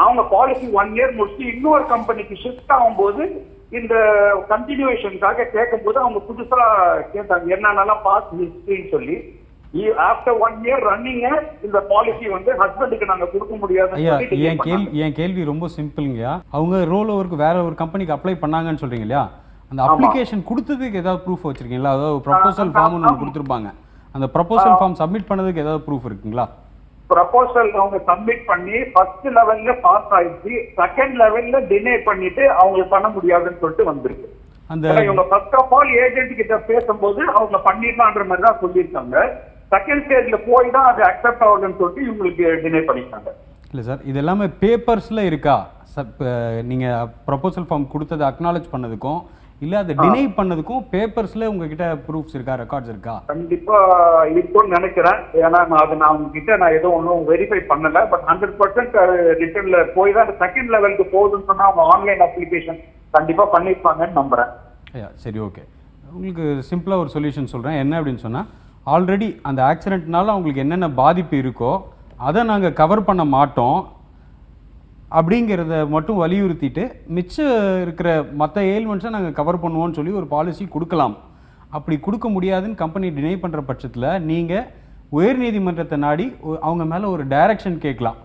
அவங்க பாலிசி 1 இயர் முடிச்சு இன்னொரு கம்பெனிக்கு ஷிஃப்ட் ஆகும்போது இந்த கண்டினியூவேஷனுக்காக கேட்கும்போது அவங்க புதுசா கேட்டாங்க என்னென்னலாம் பாஸ் ஹிஸ்டரின்னு சொல்லி. ஆஃப்டர் 1 இயர் ரன்னிங்க இந்த பாலிசி வந்து ஹஸ்பண்டுக்கு நாங்க கொடுக்க முடியாது. ஐயா, என் கேள்வி ரொம்ப சிம்பிள்ங்கய்யா. அவங்க ரோல் ஓவருக்கு வேற ஒரு கம்பெனிக்கு அப்ளை பண்ணாங்கன்னு சொல்றீங்க இல்லையா? அந்த அப்ளிகேஷன் கொடுத்ததுக்கு ஏதாவது ப்ரூஃப் வச்சிருக்கீங்களா? அதாவது ப்ரொபோசல் ஃபார்ம் ஒன்று கொடுத்துருப்பாங்க, அந்த ப்ரொபோசல் ஃபார்ம் சப்மிட் பண்ணதுக்கு ஏதாவது ப்ரூஃப் இருக்குங்களா? ப்ரொபோசல் அவங்க சப்மிட் பண்ணி ஃபர்ஸ்ட் லெவல்ல பாஸ் ஆயிடுச்சு, செகண்ட் லெவல்ல டினை பண்ணிட்டு அவங்களுக்கு பண்ண முடியாதுன்னு சொல்லிட்டு வந்திருக்கு. அந்த இவங்க ஃபர்ஸ்ட் ஆஃப் ஆல் ஏஜென்ட் கிட்ட பேசும்போது அவங்க பண்ணிடலான்ற மாதிரி தான் சொல்லியிருக்காங்க. செகண்ட் ஸ்டேஜ்ல போய் தான் அது அக்செப்ட் ஆகுதுன்னு சொல்லிட்டு இவங்களுக்கு டினை பண்ணிட்டாங்க. இல்லை சார், இது எல்லாமே பேப்பர்ஸில் இருக்கா? நீங்க ப்ரொபோசல் ஃபார்ம் கொடுத்ததை அக்னாலேஜ் பண்ணதுக்கும் இல்ல அதை டினை பண்ணதுக்கும் பேப்பர்ஸ்ல உங்ககிட்ட ப்ரூஃப்ஸ் இருக்கா, ரெக்கார்ட்ஸ் இருக்கா? கண்டிப்பா இருக்கும்னு நினைக்கிறேன். ஏன்னா நான் உங்ககிட்ட நான் எதுவும் ஒன்றும் வெரிஃபை பண்ணல. பட் 100% ரிட்டர்ன்ல போய் தான் செகண்ட் லெவலுக்கு போகுதுன்னு சொன்னா அவங்க ஆன்லைன் அப்ளிகேஷன் கண்டிப்பா பண்ணிருப்பாங்கன்னு நம்புறேன். ஐயா சரி, ஓகே. உங்களுக்கு சிம்பிளா ஒரு சொல்யூஷன் சொல்றேன். என்ன அப்படின்னு சொன்னா, ஆல்ரெடி அந்த ஆக்சிடென்ட்னால அவங்களுக்கு என்னென்ன பாதிப்பு இருக்கோ அதை நாங்கள் கவர் பண்ண மாட்டோம் அப்படிங்கிறத மட்டும் வலியுறுத்திட்டு மிச்சம் இருக்கிற மற்ற ஏல்மெண்ட்ஸை நாங்கள் கவர் பண்ணுவோம்னு சொல்லி ஒரு பாலிசி கொடுக்கலாம். அப்படி கொடுக்க முடியாதுன்னு கம்பெனி டினை பண்ணுற பட்சத்தில் நீங்கள் உயர்நீதிமன்றத்தை நாடி அவங்க மேலே ஒரு டைரக்ஷன் கேட்கலாம்.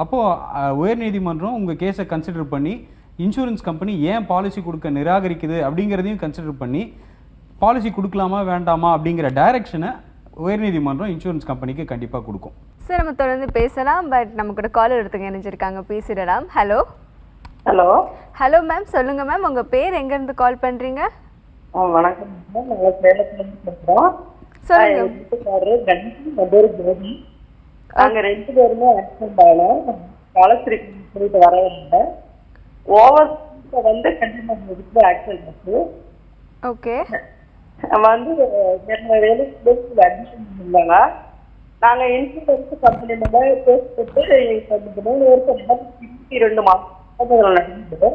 அப்போது உயர்நீதிமன்றம் உங்கள் கேஸை கன்சிடர் பண்ணி இன்சூரன்ஸ் கம்பெனி ஏன் பாலிசி கொடுக்க நிராகரிக்குது அப்படிங்கிறதையும் கன்சிடர் பண்ணி பாலிசி கொடுக்கலாமா வேண்டாமா அப்படிங்கிற டைரக்ஷனை உயர்நீதிமன்றம் இன்சூரன்ஸ் கம்பெனிக்கு கண்டிப்பாக கொடுக்கும். சார் நம்ம தொடர்ந்து பேசலாம். பட் நம்ம கூட காலர் எடுத்துங்க இணைஞ்சிருக்காங்க, பேசிடலாம். ஹலோ. ஹலோ. ஹலோ மேம், சொல்லுங்க மேம், உங்க பேர் எங்க இருந்து கால் பண்றீங்க? வணக்கம் மேம், நாங்க சேலத்துல இருந்து பேசுறோம். சொல்லுங்க. வீட்டுக்காரரு கணேஷ், மதர் ஜோதி. நாங்க 2 பேருமே ஆக்சிடென்ட் ஆகலாம். காலஸ்திரிக்கு போயிட்டு வரவில்லை. ஓவர் வந்து கண்டிப்பா ஆக்சிடென்ட். ஓகே. நம்ம வந்து வேலைக்கு அட்மிஷன் பண்ணிருந்தாங்க. நாங்க இன்சூரன்ஸ் கம்பெனில பேசிட்டு 3 வருஷம் 22 மாசம் நடந்தது.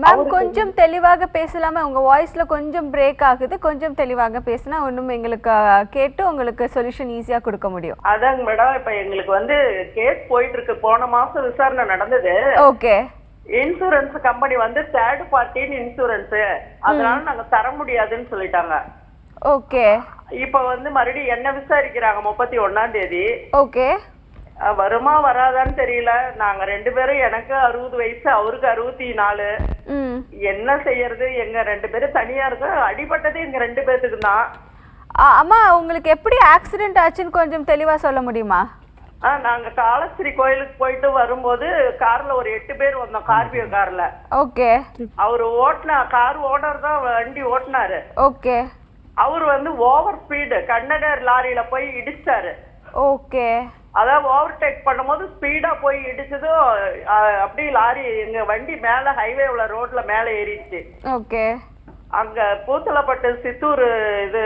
மேம் கொஞ்சம் தெளிவாக பேசலாமா? உங்க வாய்ஸ்ல கொஞ்சம் பிரேக் ஆகுது. கொஞ்சம் தெளிவாக பேசினா இன்னும் எங்களுக்கு கேட்டு உங்களுக்கு சொல்யூஷன் ஈஸியா கொடுக்க முடியும். அதாங்க மேடம், இப்ப எங்களுக்கு வந்து கேஸ் போயிட்டு இருக்கு. போன மாசம் விசாரணை நடந்தது. ஓகே. இன்சூரன்ஸ் கம்பெனி வந்து தேர்ட் பார்ட்டின்னு இன்சூரன்ஸ், அதனால நாங்க தர முடியாதுன்னு சொல்லிட்டாங்க. ஓகே. இப்ப வந்து மறுபடியும் என்ன விசாரிக்கிறாங்க 31ஆம் தேதி. ஓகே. வருமா வராதான்னு தெரியல. நாங்க 2 பேரும், எனக்கு 60 வயசு, அவருக்கு 64. என்ன செய்யறது? எங்க 2 பேரும் தனியா இருக்க. அடிபட்டது எங்க 2 பேத்துக்கு தான். அம்மா, உங்களுக்கு எப்படி ஆக்சிடென்ட் ஆச்சுன்னு கொஞ்சம் தெளிவா சொல்ல முடியுமா? நாங்க காலஸ்ரீ கோயிலுக்கு போயிட்டு வரும்போது கார்ல ஒரு 8 பேர் வந்தோம், கார்பியோ கார்ல. ஓகே. அவரு கார் ஓனர் தான் வண்டி ஓட்டினாரு. ஓகே. அவரு வந்து ஓவர் ஸ்பீடு கன்னடர் லாரியில போய் இடிச்சாரு. ஓகே. அதாவது ஓவர்டேக் பண்ணும்போது ஸ்பீடா போய் இடிச்சதும் அப்படியே லாரி எங்க வண்டி மேல ஹைவேல ரோட்ல மேல ஏறிடுச்சு. ஓகே. அங்க பூத்தலப்பட்டு சித்தூர் இது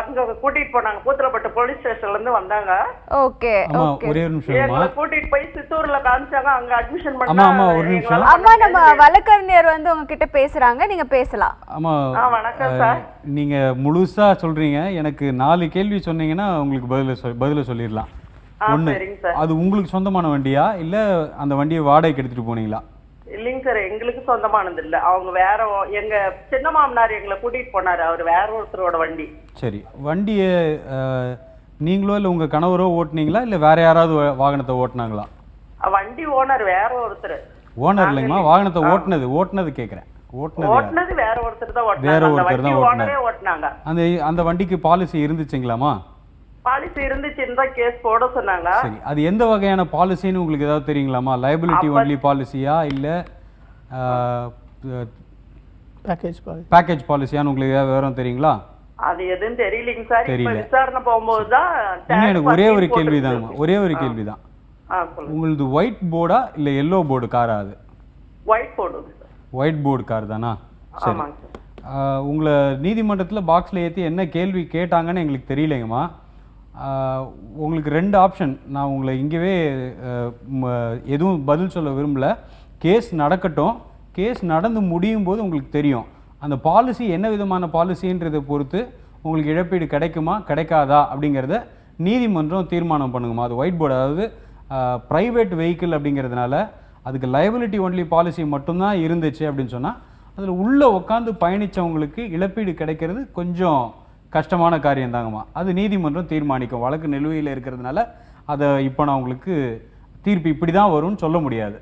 அங்க கூட்டிட்டு போனாங்க. பூத்தலப்பட்டு போலீஸ் ஸ்டேஷன்ல இருந்து வந்தாங்க. ஓகே. ஓகே. ஒரே ஒரு நிமிஷம் எங்களை கூட்டிட்டு போய் சித்தூர்ல காமிச்சாங்க. அங்க அட்மிஷன் பண்ணா. ஒரு நிமிஷம். அம்மா, நம்ம வழக்கறிஞர் வந்து உங்ககிட்ட பேசுறாங்க, நீங்க பேசலாம். ஆமா, வணக்கம் சார். நீங்க முழுசா சொல்றீங்க. எனக்கு 4 கேள்வி சொன்னீங்கன்னா உங்களுக்கு பதில சொல்லிடலாம். ஒண்ணு, அது உங்களுக்கு சொந்தமான வண்டியா இல்ல அந்த வண்டியை வாடகைக்கு எடுத்துட்டு போனீங்களா? இல்லைங்க சார், எங்களுக்கு சொந்தமானது இல்ல. அவங்க வேற எங்க சின்ன மாமனார் எங்களை கூட்டிட்டு போனாரு. அவர் வேற ஒருத்தரோட வண்டி. சரி, வண்டியை நீங்களோ இல்ல உங்க கணவரோ ஓட்டுனீங்களா இல்ல வேற யாராவது வாகனத்தை ஓட்டுனாங்களா? வண்டி ஓனர் வேற ஒருத்தர். ஓனர் இல்லைங்கம்மா, வாகனத்தை ஓட்டுனது கேக்குறேன். ஓட்டுனது வேற ஒருத்தர் தான் ஓட்டுனாங்க. வேற ஒருத்தர் தான் ஓட்டுனாங்க. அந்த வண்டிக்கு பாலிசி இருந்துச்சுங்களாமா? பாலிசி இருந்துச்சுன்னு தான் கேஸ் போட சொன்னாங்க. சரி, அது எந்த வகையான பாலிசின்னு உங்களுக்கு ஏதாவது தெரியுங்களாமா? லைபிலிட்டி ஒன்லி பாலிசியா இல்ல பேக்கேஜ் பாலிசியான்னு உங்களுக்கு ஏதாவது விவரம் தெரியுங்களா? அது எதுவும் தெரியலங்க சார். இப்ப விசாரணை போகும்போது தான் எனக்கு ஒரே ஒரு கேள்விதான். உங்களுக்கு ஒயிட் போர்டா இல்ல எல்லோ போர்டு காரா? அது ஒயிட் போர்டு கார் தானா? சரி, உங்களை நீதிமன்றத்தில் பாக்ஸில் ஏற்றி என்ன கேள்வி கேட்டாங்கன்னு எங்களுக்கு தெரியலைங்கம்மா. உங்களுக்கு 2 ஆப்ஷன். நான் உங்களை இங்கேவே எதுவும் பதில் சொல்ல விரும்பலை. கேஸ் நடக்கட்டும். கேஸ் நடந்து முடியும் போது உங்களுக்கு தெரியும் அந்த பாலிசி என்ன விதமான பாலிசின்றதை பொறுத்து உங்களுக்கு இழப்பீடு கிடைக்குமா கிடைக்காதா அப்படிங்கிறத நீதிமன்றம் தீர்மானம் பண்ணுங்கம்மா. அது ஒயிட் போர்டு, அதாவது ப்ரைவேட் வெஹிக்கிள் அப்படிங்கிறதுனால அதுக்கு லைபிலிட்டி ஒன்லி பாலிசி மட்டும்தான் இருந்துச்சு அப்படின்னு சொன்னால் அதில் உள்ளே உட்காந்து பயணித்தவங்களுக்கு இழப்பீடு கிடைக்கிறது கொஞ்சம் கஷ்டமான காரியம் தாங்கம்மா. அது நீதிமன்றம் தீர்மானிக்கும். வழக்கு நிலுவையில் இருக்கிறதுனால அதை இப்போ நான் உங்களுக்கு தீர்ப்பு இப்படி தான் வரும்னு சொல்ல முடியாது.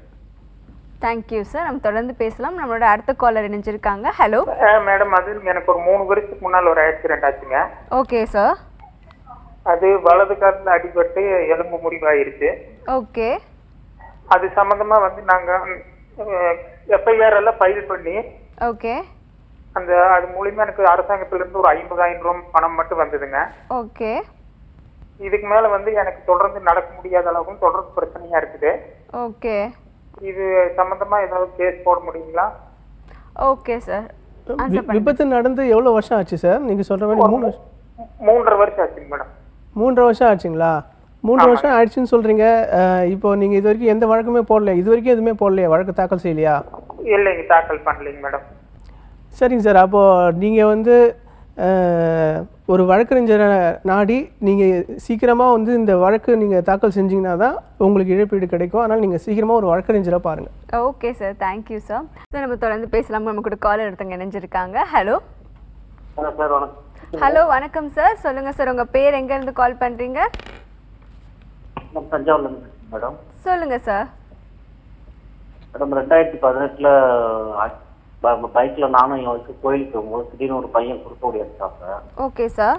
Thank you sir. நம்ம தொடர்ந்து பேசலாம். நம்மளோட அடுத்த காலர் இணைஞ்சிருக்காங்க. ஹலோ மேடம், அது எனக்கு ஒரு 3 வருஷத்துக்கு முன்னால் ஒரு ஆக்சிடென்ட் ஆச்சுங்க. Okay sir. அது வலது காலில் அடிபட்டு எலும்பு முறிவாயிருச்சு. ஓகே. அது சம்பந்தமா வந்து நாங்க எஃப்ஐஆர் எல்லாம் ஃபைல் பண்ணி, ஓகே, அது மூலியமா எனக்கு அரசாங்கத்திலிருந்து ஒரு 50,000 ரூபாய் பணம் மட்டும் வந்ததுங்க. ஓகே. இதுக்கு மேல வந்து எனக்கு தொடர்ந்து நடக்க முடியாத அளவுக்கு தொடர்ந்து பிரச்சனையா இருக்குது. ஓகே. இது சம்பந்தமா ஏதாவது கேஸ் போட முடியுங்களா? Okay sir. விபத்து நடந்து எவ்வளவு வருஷம் ஆச்சு சார்? நீங்க சொல்ற மாதிரி 3.5 வருஷம் ஆச்சுங்க மேடம். 3.5 வருஷம் ஆச்சுங்களா? 3 வருஷம் ஆயிடுச்சுன்னு சொல்றீங்க. இப்போ நீங்க இது வரைக்கும் எந்த வழக்குமே போடல? இது வரைக்கும் எதுவுமே போடலையா? வழக்கு தாக்கல் செய்யலையா? இல்லைங்க, தாக்கல் பண்ணலைங்க மேடம். சரிங்க சார். அப்போது நீங்கள் வந்து ஒரு வழக்கறிஞரை நாடி நீங்கள் சீக்கிரமாக வந்து இந்த வழக்கு நீங்கள் தாக்கல் செஞ்சீங்கன்னா தான் உங்களுக்கு இழப்பீடு கிடைக்கும். அதனால் நீங்கள் சீக்கிரமாக ஒரு வழக்கறிஞரை பாருங்கள். Okay sir, thank you sir. Sir, நம்ம தொடர்ந்து பேசலாம். நம்ம கூட காலர் எடுத்தவங்க இணைஞ்சிருக்காங்க. ஹலோ ஹலோ, வணக்கம் சார். சொல்லுங்கள் சார், உங்கள் பேர் எங்கேருந்து கால் பண்ணுறீங்க? தஞ்சாவூர்ல மேடம். சொல்லுங்கள் சார். மேடம், 2018ல் பைக்ல நானும் என் வயசு கோயிலுக்கு போகும்போது திடீர்னு ஒரு பையன் குறுக்க ஓடியாச்சாப்ல. Okay sir.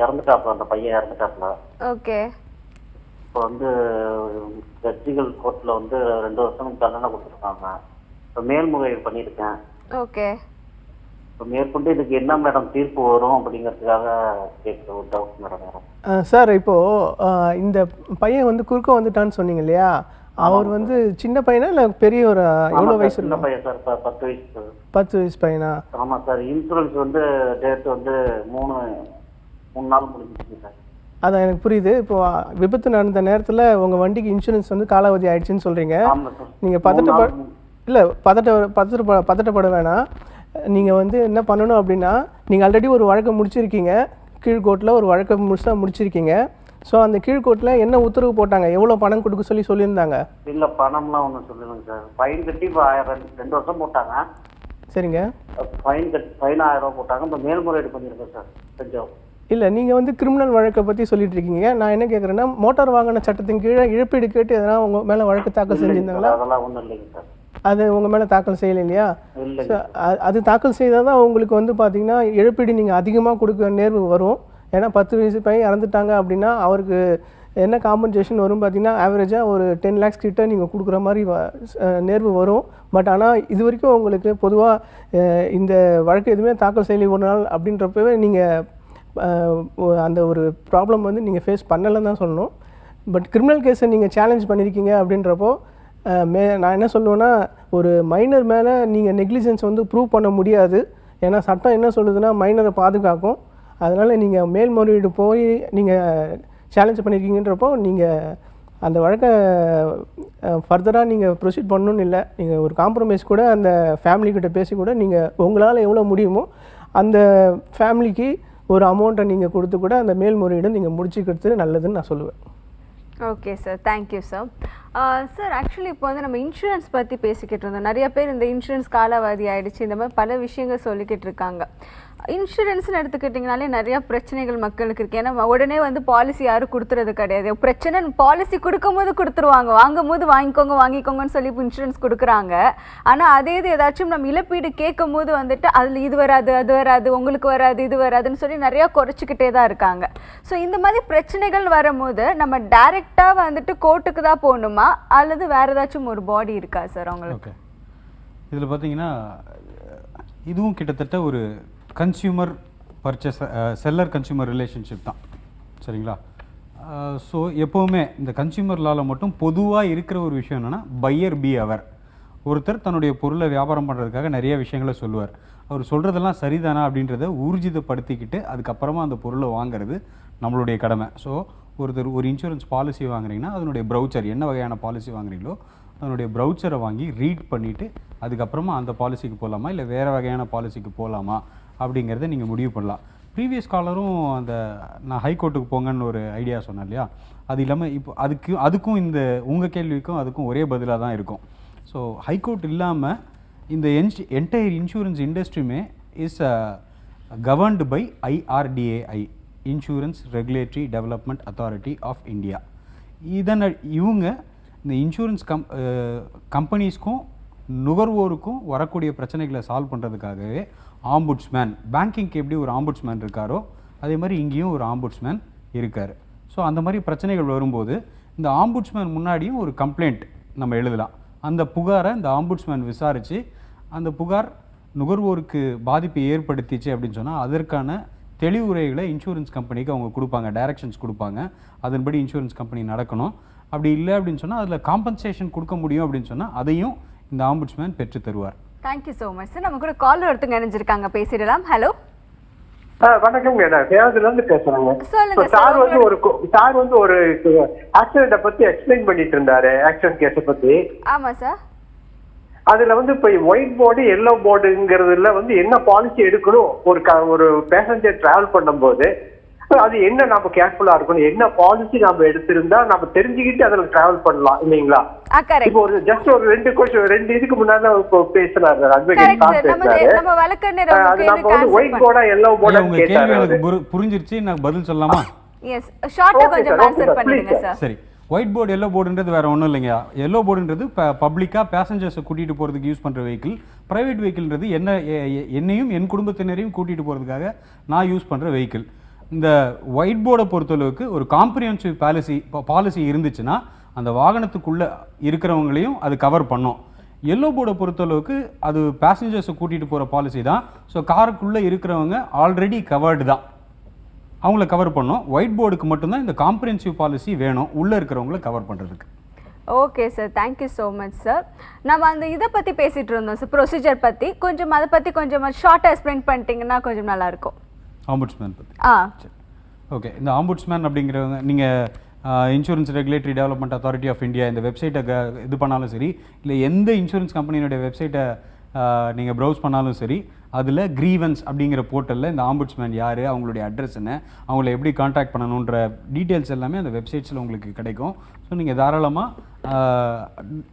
இறந்துட்டாப்ல, அந்த பையன் இறந்துட்டாப்ல. ஓகே. இப்போ வந்து ஜட்ஜிகள் கோர்ட்ல வந்து 2 வருஷம் தண்டனை கொடுத்துருக்காங்க. இப்போ மேல்முறையீடு பண்ணியிருக்கேன். ஓகே. இப்போ மேற்கொண்டு இதுக்கு என்ன மேடம் தீர்ப்பு வரும் அப்படிங்கிறதுக்காக கேட்குற ஒரு டவுட் மேடம். சார், இப்போது இந்த பையன் வந்து குறுக்க வந்துட்டான்னு சொன்னீங்க இல்லையா? அவர் வந்து சின்ன பையனா இல்லை பெரிய ஒரு எவ்வளோ வயசு? சின்ன பையன் சார், 10 வயசு. 10 வயசு பையனா? ஆமாம் சார். இன்சூரன்ஸ் வந்து டேட் வந்து 3 நாள் முடிஞ்சிச்சு சார். அதான் எனக்கு புரியுது. இப்போ விபத்து நடந்த நேரத்தில் உங்கள் வண்டிக்கு இன்சூரன்ஸ் வந்து காலாவதி ஆயிடுச்சுன்னு சொல்கிறீங்க. நீங்கள் பதட்டப்பட வேணாம். நீங்கள் வந்து என்ன பண்ணணும் அப்படின்னா, நீங்கள் ஆல்ரெடி ஒரு வழக்கை முடிச்சிருக்கீங்க. கீழ்கோர்ட்டில் ஒரு வழக்கை முடிச்சிருக்கீங்க. ஸோ அந்த கீழ்கோர்ட்டில் என்ன உத்தரவு போட்டாங்க? எவ்வளோ பணம் கொடுக்க சொல்லியிருந்தாங்க? இல்லை, பணம்லாம் ஒன்றும் சொல்லுங்க சார். ஃபைன் கட்டி 2 வருஷம் போட்டாங்க. சரிங்க. ஃபைன் 1000 ரூபா போட்டாங்க. இப்போ மேல்முறையீடு பண்ணியிருக்கேன் சார். கொஞ்சம் இல்லை நீங்கள் வந்து கிரிமினல் வழக்கை பற்றி சொல்லிட்டு இருக்கீங்க. நான் என்ன கேட்குறேன்னா, மோட்டார் வாகன சட்டத்தின் கீழே இழப்பீடு கேட்டு எதனா உங்கள் மேலே வழக்கு தாக்கல் செஞ்சுருந்தாங்களா? அதெல்லாம் ஒண்ணும் இல்லைங்க சார். அது உங்கள் மேலே தாக்கல் செய்யலை இல்லையா? இல்லைங்க. So, அது தாக்கல் செய்தால் தான் உங்களுக்கு வந்து பார்த்தீங்கன்னா இழப்பீடு நீங்கள் அதிகமாக கொடுக்க நேர்வு வரும். ஏன்னா 10 வயசு பையன் இறந்துட்டாங்க அப்படின்னா அவருக்கு என்ன காம்பன்சேஷன் வரும் பார்த்தீங்கன்னா ஆவரேஜாக ஒரு 10 lakhs கிட்ட நீங்கள் கொடுக்குற மாதிரி நேர்வு வரும். பட் ஆனால் இது வரைக்கும் உங்களுக்கு பொதுவாக இந்த வழக்கு எதுவுமே தாக்கல் செய்யலை ஒரு நாள் அப்படின்றப்பவே நீங்கள் அந்த ஒரு ப்ராப்ளம் வந்து நீங்கள் ஃபேஸ் பண்ணலைன்னு தான் சொல்லணும். பட் கிரிமினல் கேஸை நீங்கள் சேலஞ்ச் பண்ணியிருக்கீங்க அப்படின்றப்போ நான் என்ன சொல்லுவேன்னா, ஒரு மைனர் மேலே நீங்கள் நெக்லிஜென்ஸ் வந்து ப்ரூவ் பண்ண முடியாது. ஏன்னா சட்டம் என்ன சொல்லுதுன்னா மைனரை பாதுகாக்கும். அதனால் நீங்கள் மேல்முறையீடு போய் நீங்கள் சேலஞ்ச் பண்ணியிருக்கீங்கன்றப்போ நீங்கள் அந்த வழக்கை ஃபர்தராக நீங்கள் ப்ரொசீட் பண்ணணும்னு இல்லை. நீங்கள் ஒரு காம்ப்ரமைஸ் கூட அந்த ஃபேமிலிக்கிட்ட பேசி கூட நீங்கள் உங்களால் எவ்வளோ முடியுமோ அந்த ஃபேமிலிக்கு ஒரு அமௌண்ட்டை நீங்கள் கொடுத்து கூட அந்த மேல்முறையீடு நீங்கள் முடிச்சுக்கிறது நல்லதுன்னு நான் சொல்லுவேன். Okay sir, thank you sir. Sir actually இப்போ வந்து நம்ம இன்சூரன்ஸ் பற்றி பேசிக்கிட்டு இருந்தோம். நிறைய பேர் இந்த இன்சூரன்ஸ் காலாவதி ஆகிடுச்சு, இந்த மாதிரி பல விஷயங்கள் சொல்லிக்கிட்டு இருக்காங்க. இன்சூரன்ஸ்னு எடுத்துக்கிட்டிங்கனாலே நிறையா பிரச்சனைகள் மக்களுக்கு இருக்குது. ஏன்னா உடனே வந்து பாலிசி யாரும் கொடுத்துறது கிடையாது. பிரச்சனை பாலிசி கொடுக்கும்போது கொடுத்துருவாங்க, வாங்கும்போது வாங்கிக்கோங்கன்னு சொல்லி இப்போ இன்சூரன்ஸ் கொடுக்குறாங்க. ஆனால் அதே இது ஏதாச்சும் நம்ம இழப்பீடு கேட்கும் போது வந்துட்டு அதில் இது வராது, அது வராது, உங்களுக்கு வராது, இது வராதுன்னு சொல்லி நிறையா குறைச்சிக்கிட்டே தான் இருக்காங்க. ஸோ இந்த மாதிரி பிரச்சனைகள் வரும்போது நம்ம டைரெக்டாக வந்துட்டு கோர்ட்டுக்கு தான் போகணுமா அல்லது வேறு ஏதாச்சும் ஒரு பாடி இருக்கா சார் அவங்களுக்கு? ஓகே, இதில் பார்த்தீங்கன்னா இதுவும் கிட்டத்தட்ட ஒரு consumer purchase seller consumer relationship தான், சரிங்களா? ஸோ எப்போவுமே இந்த கன்சியூமர் லாவில் மட்டும் பொதுவாக இருக்கிற ஒரு விஷயம் என்னென்னா, பையர் பி அவர். ஒருத்தர் தன்னுடைய பொருளை வியாபாரம் பண்ணுறதுக்காக நிறைய விஷயங்களை சொல்லுவார். அவர் சொல்கிறதெல்லாம் சரிதானா அப்படின்றத ஊர்ஜிதப்படுத்திக்கிட்டு அதுக்கப்புறமா அந்த பொருளை வாங்குறது நம்மளுடைய கடமை. ஸோ ஒருத்தர் ஒரு இன்சூரன்ஸ் பாலிசி வாங்குறீங்கன்னா அதனுடைய ப்ரௌச்சர், என்ன வகையான பாலிசி வாங்குறீங்களோ அதனுடைய ப்ரௌச்சரை வாங்கி ரீட் பண்ணிவிட்டு அதுக்கப்புறமா அந்த பாலிசிக்கு போகலாமா இல்லை வேறு வகையான பாலிசிக்கு போகலாமா அப்படிங்கிறத நீங்கள் முடிவு பண்ணலாம். ப்ரீவியஸ் காலரும் அந்த நான் ஹைகோர்ட்டுக்கு போங்கன்னு ஒரு ஐடியா சொன்னேன் இல்லையா? அது இல்லாமல் இப்போ அதுக்கும் இந்த உங்கள் கேள்விக்கும் அதுக்கும் ஒரே பதிலாக தான் இருக்கும். ஸோ ஹைகோர்ட் இல்லாமல் இந்த என்டையர் இன்சூரன்ஸ் இண்டஸ்ட்ரியுமே is governed by IRDAI, insurance regulatory development authority of India. இவங்க இந்த இன்சூரன்ஸ் கம்பெனிஸ்க்கும் நுகர்வோருக்கும் வரக்கூடிய பிரச்சனைகளை சால்வ் பண்ணுறதுக்காகவே ஆம்புட்ஸ்மேன், பேங்கிங்க்கு எப்படி ஒரு ஆம்புட்ஸ்மேன் இருக்காரோ அதே மாதிரி இங்கேயும் ஒரு ஆம்புட்ஸ்மேன் இருக்கார். ஸோ அந்த மாதிரி பிரச்சனைகள் வரும்போது இந்த ஆம்புட்ஸ்மேன் முன்னாடியும் ஒரு கம்ப்ளைண்ட் நம்ம எழுதலாம். அந்த புகாரை இந்த ஆம்புட்ஸ்மேன் விசாரித்து அந்த புகார் நுகர்வோருக்கு பாதிப்பை ஏற்படுத்திச்சு அப்படின்னு சொன்னால் அதற்கான தெளிவுரைகளை இன்சூரன்ஸ் கம்பெனிக்கு அவங்க கொடுப்பாங்க, டைரக்ஷன்ஸ் கொடுப்பாங்க. அதன்படி இன்சூரன்ஸ் கம்பெனி நடக்கணும். அப்படி இல்லை அப்படின்னு சொன்னால் அதில் காம்பன்சேஷன் கொடுக்க முடியும் அப்படின்னு சொன்னால் அதையும் இந்த ஆம்புட்ஸ்மேன் பெற்று தருவார். Thank you so much sir. நம்ம கூட காலர் ஒருத்தங்க இணைஞ்சிருக்காங்க, பேசிடலாம். ஹலோ, வணக்கங்க, நான் தேவதுல இருந்து பேசுறேங்க. சொல்லுங்க சார் வந்து ஒரு ஆக்சிடென்ட பத்தி எக்ஸ்பிளைன் பண்ணிட்டு இருந்தாரு, ஆக்சிடென்ட் கேஸ பத்தி. ஆமா சார். அதுல வந்து இப்ப ஒயிட் போர்டு எல்லோ போர்டுங்கிறதுல வந்து என்ன பாலிசி எடுக்கணும் ஒரு பேசஞ்சர் டிராவல் பண்ணும்போது, அது என்ன நம்ம கேர்ஃபுல்லா இருக்கணும், என்ன பாலிசி நம்ம எடுத்திருந்தா நம்ம தெரிஞ்சுக்கிட்டு அதுல டிராவல் பண்ணலாம் இல்லைங்களா? இப்போ ஒரு ஜஸ்ட் ஒரு ரெண்டு இதுக்கு முன்னாடி பேசினாரு அட்வொகேட் சார் பேசினாரு. அது நம்ம வந்து ஒயிட் போர்டா எல்லோ போர்டா கேட்டாரு. புரிஞ்சிருச்சு, நான் பதில் சொல்லலாமா? எஸ், ஷார்ட்டா கொஞ்சம் ஆன்சர் பண்ணுங்க சார். சரி, ஒயிட் போர்டு எல்லோ போர்டுன்றது வேறு ஒன்றும் இல்லைங்க. எல்லோ போர்டுன்றது பப்ளிக்காக பேசஞ்சர்ஸை கூட்டிகிட்டு போகிறதுக்கு யூஸ் பண்ணுற வெஹிக்கிள். ப்ரைவேட் வெஹிக்கிள்ன்றது என்னையும் என் குடும்பத்தினரையும் கூட்டிகிட்டு போகிறதுக்காக நான் யூஸ் பண்ணுற வெஹிக்கிள். இந்த ஒயிட் போர்டை பொறுத்தளவுக்கு ஒரு காம்ப்ரிஹென்சிவ் பாலிசி இருந்துச்சுன்னா அந்த வாகனத்துக்குள்ளே இருக்கிறவங்களையும் அது கவர் பண்ணும். எல்லோ போர்டை பொறுத்தளவுக்கு அது பேசஞ்சர்ஸை கூட்டிகிட்டு போகிற பாலிசி தான். ஸோ காருக்குள்ளே இருக்கிறவங்க ஆல்ரெடி கவர்டு தான், அவங்கள கவர் பண்ணோம். ஒயிட் போர்டுக்கு மட்டும்தான் இந்த காம்ப்ரிஹென்சிவ் பாலிசி வேணும் உள்ளே இருக்கிறவங்கள கவர் பண்ணுறதுக்கு. Okay sir, thank you so much sir. நம்ம அந்த இதை பற்றி பேசிகிட்டு இருந்தோம் சார், ப்ரொசீஜர் பற்றி. கொஞ்சம் அதை பற்றி கொஞ்சம் ஷார்ட்டாக எக்ஸ்பிளைன் பண்ணிட்டீங்கன்னா கொஞ்சம் நல்லாயிருக்கும். ஆம்புட்ஸ்மேன் பற்றி. சரி, ஓகே. இந்த ஆம்புட்ஸ்மேன் அப்படிங்கிறவங்க நீங்கள் insurance regulatory development authority of India இந்த வெப்சைட்டை இது பண்ணாலும் சரி, இல்லை எந்த இன்சூரன்ஸ் கம்பெனியோடைய வெப்சைட்டை நீங்கள் ப்ரௌஸ் பண்ணாலும் சரி, அதில் கிரீவன்ஸ் அப்படிங்கிற போர்ட்டலில் இந்த ஆம்புட்ஸ்மேன் யார், அவங்களுடைய அட்ரஸ் என்ன, அவங்கள எப்படி காண்டாக்ட் பண்ணணுன்ற டீட்டெயில்ஸ் எல்லாமே அந்த வெப்சைட்ஸில் உங்களுக்கு கிடைக்கும். ஸோ நீங்கள் தாராளமாக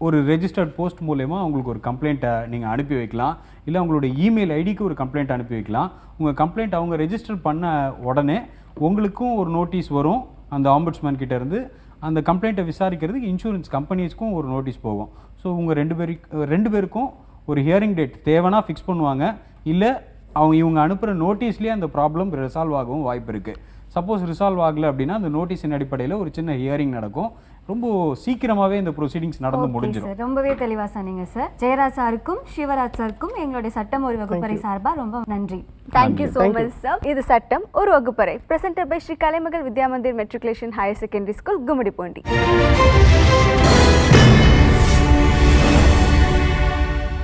ஒரு ரெஜிஸ்டர்ட் போஸ்ட் மூலயமா உங்களுக்கு ஒரு கம்ப்ளைண்ட்டை நீங்கள் அனுப்பி வைக்கலாம். இல்லை உங்களுடைய இமெயில் ஐடிக்கு ஒரு கம்ப்ளைண்ட் அனுப்பி வைக்கலாம். உங்கள் கம்ப்ளைண்ட் அவங்க ரெஜிஸ்டர் பண்ண உடனே உங்களுக்கும் ஒரு நோட்டீஸ் வரும் அந்த ஆம்புட்ஸ்மேன் கிட்ட இருந்து. அந்த கம்ப்ளைண்ட்டை விசாரிக்கிறதுக்கு இன்சூரன்ஸ் கம்பெனிஸ்க்கும் ஒரு நோட்டீஸ் போகும். ஸோ உங்கள் ரெண்டு பேருக்கும் ஒரு ஹியரிங் டேட் தேவைன்னா ஃபிக்ஸ் பண்ணுவாங்க. இல்லை இவங்க அனுப்புகிற நோட்டீஸ்லேயே அந்த ப்ராப்ளம் ரிசால்வ் ஆகவும் வாய்ப்பு இருக்குது. சப்போஸ் ரிசால்வ் ஆகலை அப்படின்னா அந்த நோட்டீஸின் அடிப்படையில் ஒரு சின்ன ஹியரிங் நடக்கும். ரொம்ப சீக்கிரமாகவே இந்த ப்ரொசீடிங்ஸ் நடந்து முடிஞ்சிடும். ரொம்பவே தெளிவாக சொன்னீங்க சார். ஜெயராஜ் சாருக்கும் சிவராஜ் சாருக்கும் எங்களுடைய சட்டம் ஒரு வகுப்பறை சார்பாக ரொம்ப நன்றி. Thank you so much sir. இது சட்டம் ஒரு வகுப்பறை, presented by Shri Kalaimagal Vidya Mandir matriculation higher secondary school, Gummidipoondi.